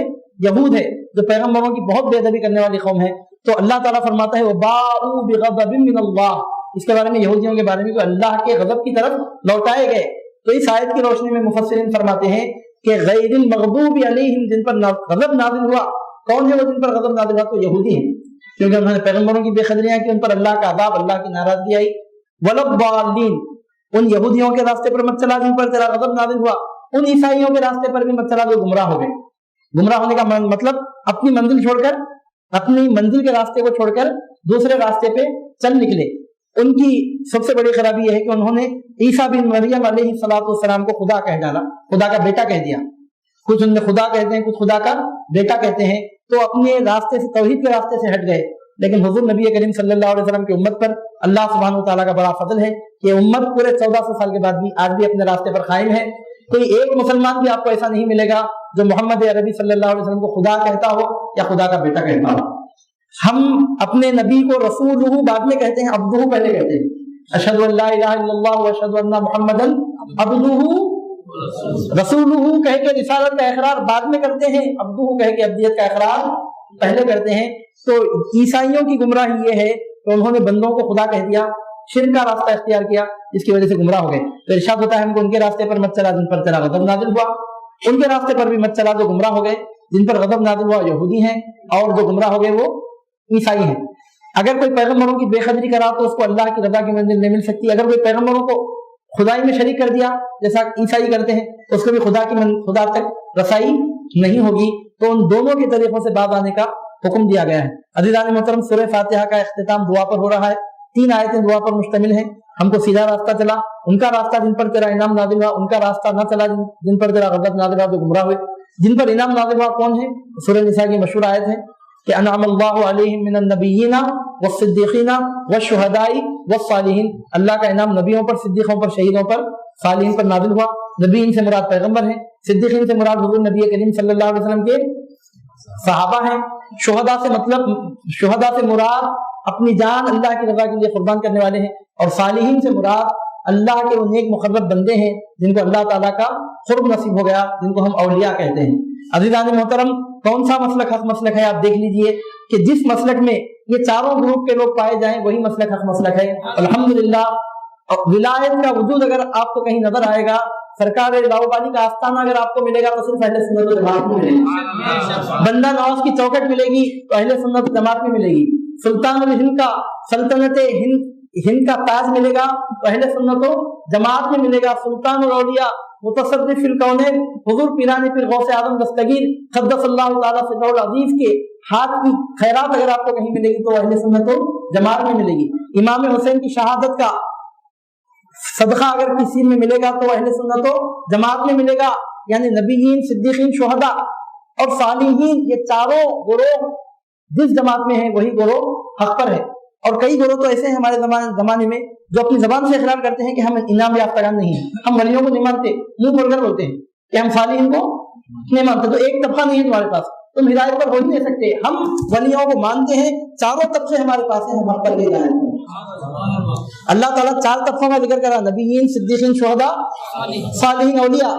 Speaker 1: یہود ہے جو پیغمبروں کی بہت بے ادبی کرنے والی قوم ہے. تو اللہ تعالیٰ فرماتا ہے وَبَاءُوا بِغَضَبٍ مِّنَ اللَّهِ, اس کے بارے میں یہودیوں کے بارے میں کہ اللہ کے غضب کی طرف لوٹائے گئے. تو اس آیت کی روشنی میں مفسرین فرماتے ہیں کہ غیر المغضوب علیہم, جن پر غضب نازل ہوا, کون ہے وہ جن پر غضب نازل ہوا؟ تو یہودی ہیں, کیونکہ انہوں نے پیغمبروں کی بے قدریاں کی, ان پر اللہ کا عذاب, اللہ کی ناراضگی آئی. وَلَضَّالِّينَ, ان یہودیوں کے راستے پر مت چلا جن پر تیرا غضب نازل ہوا, ان عیسائیوں کے راستے پر بھی مت چلا جو گمراہ ہو گئے. گمراہ ہونے کا مطلب اپنی منزل چھوڑ کر, اپنی منزل کے راستے کو چھوڑ کر دوسرے راستے پہ چل نکلے. ان کی سب سے بڑی خرابی یہ ہے کہ انہوں نے عیسیٰ بن مریم علیہ السلام کو خدا کہہ ڈالا, خدا کا بیٹا کہہ دیا. کچھ ان میں خدا کہتے ہیں, کچھ خدا کا بیٹا کہتے ہیں. تو اپنے راستے سے, توحید کے راستے سے ہٹ گئے. لیکن حضور نبی کریم صلی اللہ علیہ وسلم کی امت پر اللہ سبحانہ و تعالیٰ کا بڑا فضل ہے کہ امت پورے 1400 سال کے بعد بھی آج بھی اپنے راستے پر قائم ہے. کوئی ایک مسلمان بھی آپ کو ایسا نہیں ملے گا جو محمد عربی صلی اللہ علیہ وسلم کو خدا کہتا ہو یا خدا کا بیٹا کہتا ہو. ہم اپنے نبی کو رسولہ بعد میں کہتے ہیں, عبدہ پہلے کہتے ہیں. اشہد ان لا الہ الا اللہ واشہد ان محمدا عبدہ رسولہ کہہ کے رسالت کا اقرار بعد میں کرتے ہیں, عبدہ کہہ کے عبدیت کا اقرار پہلے کرتے ہیں. تو عیسائیوں کی گمراہی یہ ہے کہ انہوں نے بندوں کو خدا کہہ دیا, شرک کا راستہ اختیار کیا, جس کی وجہ سے گمراہ ہو گئے. تو ارشاد ہوتا ہے ہم کو ان کے راستے پر مت چلا جن پر تیرا غضب نازل ہوا, ان کے راستے پر بھی مت چلا جو گمراہ ہو گئے. جن پر غضب نازل ہوا یہودی ہیں, اور جو گمراہ ہو گئے وہ عیسائی ہیں. اگر کوئی پیغمبروں کی بے قدری کرا تو اس کو اللہ کی رضا کی منزل نہیں مل سکتی. اگر کوئی پیغمبروں کو خدائی میں شریک کر دیا جیسا عیسائی کرتے ہیں تو اس کو بھی خدا تک رسائی نہیں ہوگی. تو ان دونوں کے طریقوں سے باز آنے کا حکم دیا گیا ہے. عزیزان محترم, سورہ فاتحہ کا اختتام دعا پر ہو رہا ہے. 3 آیتیں دعا پر مشتمل ہیں. ہم کو سیدھا راستہ چلا, ان کا راستہ جن پر تیرا انعام نازل ہوا, ان کا راستہ نہ چلا جن پر تیرا غضب نازل ہوا, جو گمراہ ہوئے. جن پر انعام نازل ہوا کون ہے؟ سورہ نساء کی مشہور آیت ہے کہ انعم اللہ علیہم من النبیین والصدیقین والشہداء والصالحین. اللہ کا انعام نبیوں پر, صدیقوں پر, شہیدوں پر, صالحین پر نازل ہوا. نبیین سے مراد پیغمبر ہیں, صدیقین سے مراد حضور نبی کریم صلی اللہ علیہ وسلم کے صحابہ ہیں. شہداء سے مراد اپنی جان اللہ کی رضا کے لیے قربان کرنے والے ہیں, اور صالحین سے مراد اللہ کے وہ نیک مقرب بندے ہیں جن کو اللہ تعالیٰ کا قرب نصیب ہو گیا, جن کو ہم اولیاء کہتے ہیں. عزیزان محترم, کون سا مسلک حق مسلک ہے؟ آپ دیکھ لیجئے کہ جس مسلک میں یہ چاروں گروپ کے لوگ پائے جائیں وہی مسلک حق مسلک ہے. الحمدللہ ولایت کا وجود اگر آپ کو کہیں نظر آئے گا, سرکار لاہوبانی کا آستانہ اگر آپ کو ملے گا تو صرف اہل سنت و جماعت میں ملے گا. بندہ نواز کی چوکٹ ملے گی تو اہل سنت و جماعت میں ملے گی. سلطان الہند کا, سلطنت ہند کا تاج ملے گا تو اہل سنت و جماعت میں ملے گا. سلطان الاولیاء متصرف فی الکونین حضور پیرانی پیر غوث اعظم دستگیر قدس اللہ تعالیٰ سرہ العزیز کے ہاتھ کی خیرات اگر آپ کو کہیں ملے گی تو اہل سنت و جماعت میں ملے گی. امام حسین کی شہادت کا صدقہ اگر کسی میں ملے گا تو اہل سنت و جماعت میں ملے گا. یعنی نبیین, صدیقین, شہداء اور صالحین, یہ چاروں گروہ جس جماعت میں ہیں وہی گروہ حق پر ہے. اور کئی گروہ تو ایسے ہیں ہمارے زمانے میں جو اپنی زبان سے اقرار کرتے ہیں کہ ہم انعام یافتگان نہیں ہیں, ہم ولیوں کو نہیں مانتے, منہ کھول کر بولتے ہیں کہ ہم صالحین کو نہیں مانتے. تو ایک طبقہ نہیں ہے تمہارے پاس, تم ہدایت پر ہو ہی نہیں سکتے. ہم ولیوں کو مانتے ہیں, چاروں طبقے ہمارے پاس ہیں, ہم حق پر لے جائیں. اللہ تعالیٰ 4 طبقوں کا ذکر کرا, نبیین, صدیقین, شہداء, صالحین, اولیاء.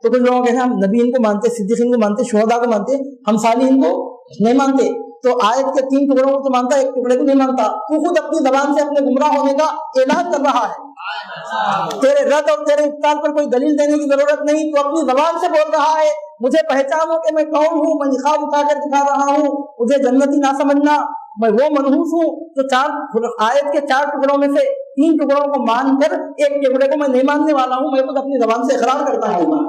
Speaker 1: تو کچھ لوگوں کہتے ہیں ہم نبیین کو مانتے, صدیقین کو مانتے, شہداء کو مانتے, ہم صالحین کو نہیں مانتے. تو آیت کے 3 ٹکڑوں کو تو مانتا ہے, 1 ٹکڑے کو نہیں مانتا. تو خود اپنی زبان سے اپنے گمراہ ہونے کا اعلان کر رہا ہے. تیرے رد اور تیرے ابطال پر کوئی دلیل دینے کی ضرورت نہیں, تو اپنی زبان سے بول رہا ہے مجھے پہچانو کہ میں کون ہوں, میں نقاب اٹھا کر دکھا رہا ہوں, مجھے جنتی نہ سمجھنا, میں وہ منحوس ہوں. تو آیت کے 4 ٹکڑوں میں سے 3 ٹکڑوں کو مان کر 1 ٹکڑے کو میں نہیں ماننے والا ہوں. میں خود اپنی زبان سے اقرار کرتا ہوں.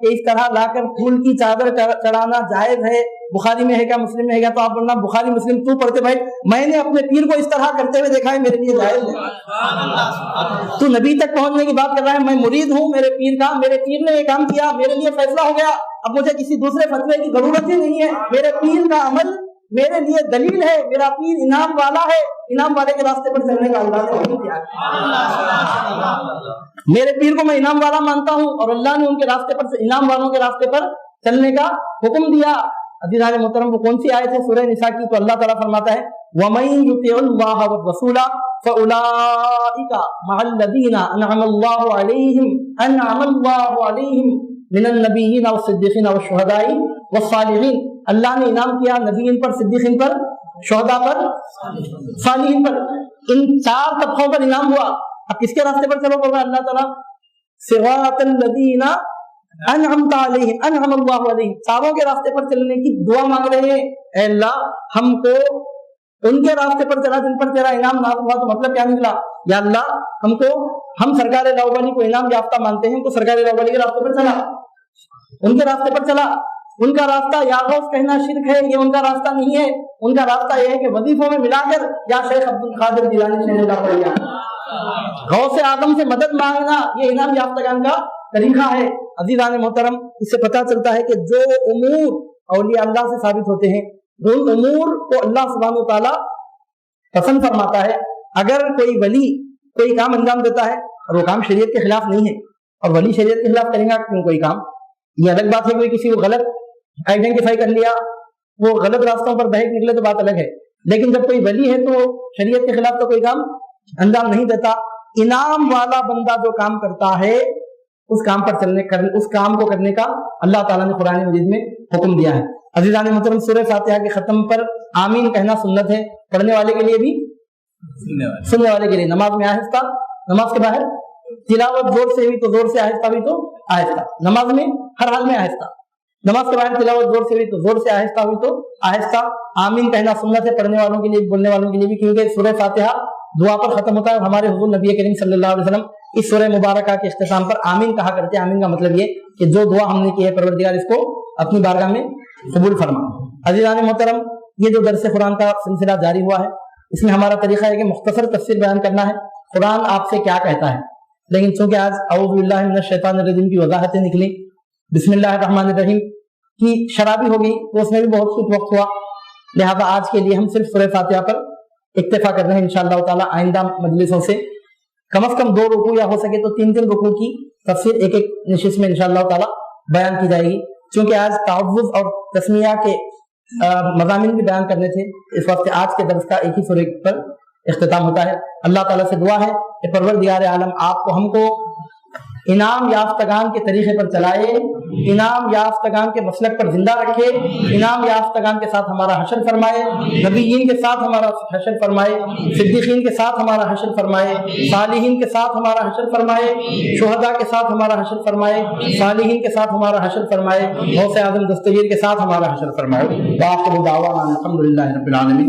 Speaker 1: کہ اس طرح لا کر پھول کی چادر چڑھانا جائز ہے، بخاری میں ہے کیا مسلم میں ہے کیا؟ تو آپ بولنا بخاری مسلم تو پڑھتے بھائی، میں نے اپنے پیر کو اس طرح کرتے ہوئے دیکھا ہے، میرے لیے جائز ہے۔ تو نبی تک پہنچنے کی بات کر رہا ہے، میں مرید ہوں میرے پیر کا، میرے پیر نے یہ کام کیا، میرے لیے فیصلہ ہو گیا، اب مجھے کسی دوسرے فتوے کی ضرورت ہی نہیں ہے، میرے پیر کا عمل میرے لیے دلیل ہے، میرا پیر انعام والا ہے، انعام والے کے راستے پر چلنے کا اللہ نے حکم دیا ہے۔ میرے پیر کو میں انعام والا مانتا ہوں اور اللہ نے ان کے راستے پر، انعام والوں کے راستے پر چلنے کا حکم دیا۔ عزیزان محترم، وہ کون سی آیت ہے؟ سورہ نساء کی۔ تو اللہ تعالیٰ فرماتا ہے وَمَن يُطِعِ اللَّهَ وَالرَّسُولَ فَأُولَٰئِكَ مَعَ الَّذِينَ أَنْعَمَ اللَّهُ عَلَيْهِمْ مِنَ النَّبِيِّينَ وَالصِّدِّيقِينَ وَالشُّهَدَاءِ وَالصَّالِحِينَ۔ اللہ نے انعام کیا نبیین پر، صدیقین پر، شہداء پر، صالحین پر، ان چار طبقوں پر انعام ہوا۔ اب کس کے راستے پر چلو بول رہا ہے اللہ تعالیٰ؟ صراط الذین انعمت علیہم، انعم اللہ علیہم، چاروں کے راستے پر چلنے کی دعا مانگ رہے ہیں، اے اللہ ہم کو ان کے راستے پر چلا جن پر تیرا انعام نازل ہوا۔ تو مطلب کیا نکلا؟ یا اللہ ہم کو، ہم سرکار لاؤبالی کو انعام یافتہ مانتے ہیں، تو سرکار لاؤبالی کے راستے پر چلا، ان کے راستے پر چلا۔ ان کا راستہ یا غوث کہنا شرک ہے، یہ ان کا راستہ نہیں ہے، ان کا راستہ یہ ہے کہ وظیفوں میں ملا کر یا شیخ عبد القادر جیلانی سے ملا پڑ گیا، غوث اعظم سے مدد مانگنا، یہ انعام یافتگان کا طریقہ ہے۔ عزیزان محترم، اس سے پتہ چلتا ہے کہ جو امور اولیاء اللہ سے ثابت ہوتے ہیں، ان امور کو اللہ سبحانہ وتعالیٰ پسند فرماتا ہے۔ اگر کوئی ولی کوئی کام انجام دیتا ہے اور وہ کام شریعت کے خلاف نہیں ہے، اور ولی شریعت کے خلاف کرے گا کیوں کوئی کام، یہ الگ بات ہے۔ کوئی کسی کو غلط آئیڈینٹیفائی کر لیا، وہ غلط راستوں پر بہک نکلے تو بات الگ ہے، لیکن جب کوئی ولی ہے تو شریعت کے خلاف تو کوئی کام انجام نہیں دیتا۔ انعام والا بندہ جو کام کرتا ہے اس کام پر چلنے، اس کام کو کرنے کا اللہ تعالیٰ نے قرآن مجید میں حکم دیا ہے۔ عزیزان محترم، سورہ فاتحہ کے ختم پر آمین کہنا سنت ہے، پڑھنے والے کے لیے بھی، سننے والے کے لیے۔ نماز میں آہستہ، نماز کے باہر تلاوت زور سے ہوئی تو زور سے، آہستہ بھی تو آہستہ، نماز میں ہر حال میں آہستہ، نماز کے باہر تلاوت زور سے ہوئی تو زور سے، آہستہ ہوئی تو آہستہ۔ آمین کہنا سنت ہے، پڑھنے والوں کے لیے، بولنے والوں کے لیے بھی، کیونکہ سورہ فاتحہ دعا پر ختم ہوتا ہے، اور ہمارے حضور نبی کریم صلی اللہ علیہ وسلم اس سورہ مبارکہ کے اختتام پر آمین کہا کرتے ہیں۔ آمین کا مطلب یہ کہ جو دعا ہم نے کی ہے پروردگار اس کو اپنی بارگاہ میں قبول فرما۔ عزیزان محترم، یہ جو درس قرآن کا سلسلہ جاری ہوا ہے، اس میں ہمارا طریقہ ہے کہ مختصر تفسیر بیان کرنا ہے، قرآن آپ سے کیا کہتا ہے۔ لیکن چونکہ آج اعوذ باللہ من الشیطان الرجیم کی وضاحتیں نکلی، بسم اللہ الرحمن الرحیم کی شرح بھی ہوگی، تو اس میں بھی بہت کچھ وقت ہوا، لہذا آج کے لیے ہم صرف سورہ فاتحہ پر اکتفا کر رہے ہیں۔ انشاءاللہ تعالی آئندہ مجلسوں سے کم از کم 2 رکوع یا ہو سکے تو 3 رکوع کی تفسیر ایک ایک نشست میں انشاءاللہ تعالی بیان کی جائے گی۔ چونکہ آج تعوذ اور تسمیہ کے مضامین بھی بیان کرنے تھے، اس وقت آج کے درس کا ایک ہی سورہ پر اختتام ہوتا ہے۔ اللہ تعالیٰ سے دعا ہے کہ پروردگار عالم آپ کو، ہم کو انعام یافتگان کے طریقے پر چلائے، انعام یافتگان کے مسلک پر زندہ رکھے، انعام یافتگان کے ساتھ ہمارا حشر فرمائے، نبیین کے ساتھ ہمارا حشر فرمائے، صدیقین کے ساتھ ہمارا حشر فرمائے، صالحین کے ساتھ ہمارا حشر فرمائے، شہداء کے ساتھ ہمارا حشر فرمائے، صالحین کے ساتھ ہمارا حشر فرمائے، غوث اعظم دستگیر کے ساتھ ہمارا حشر فرمائے۔ وآخر دعوانا الحمدللہ رب العالمین۔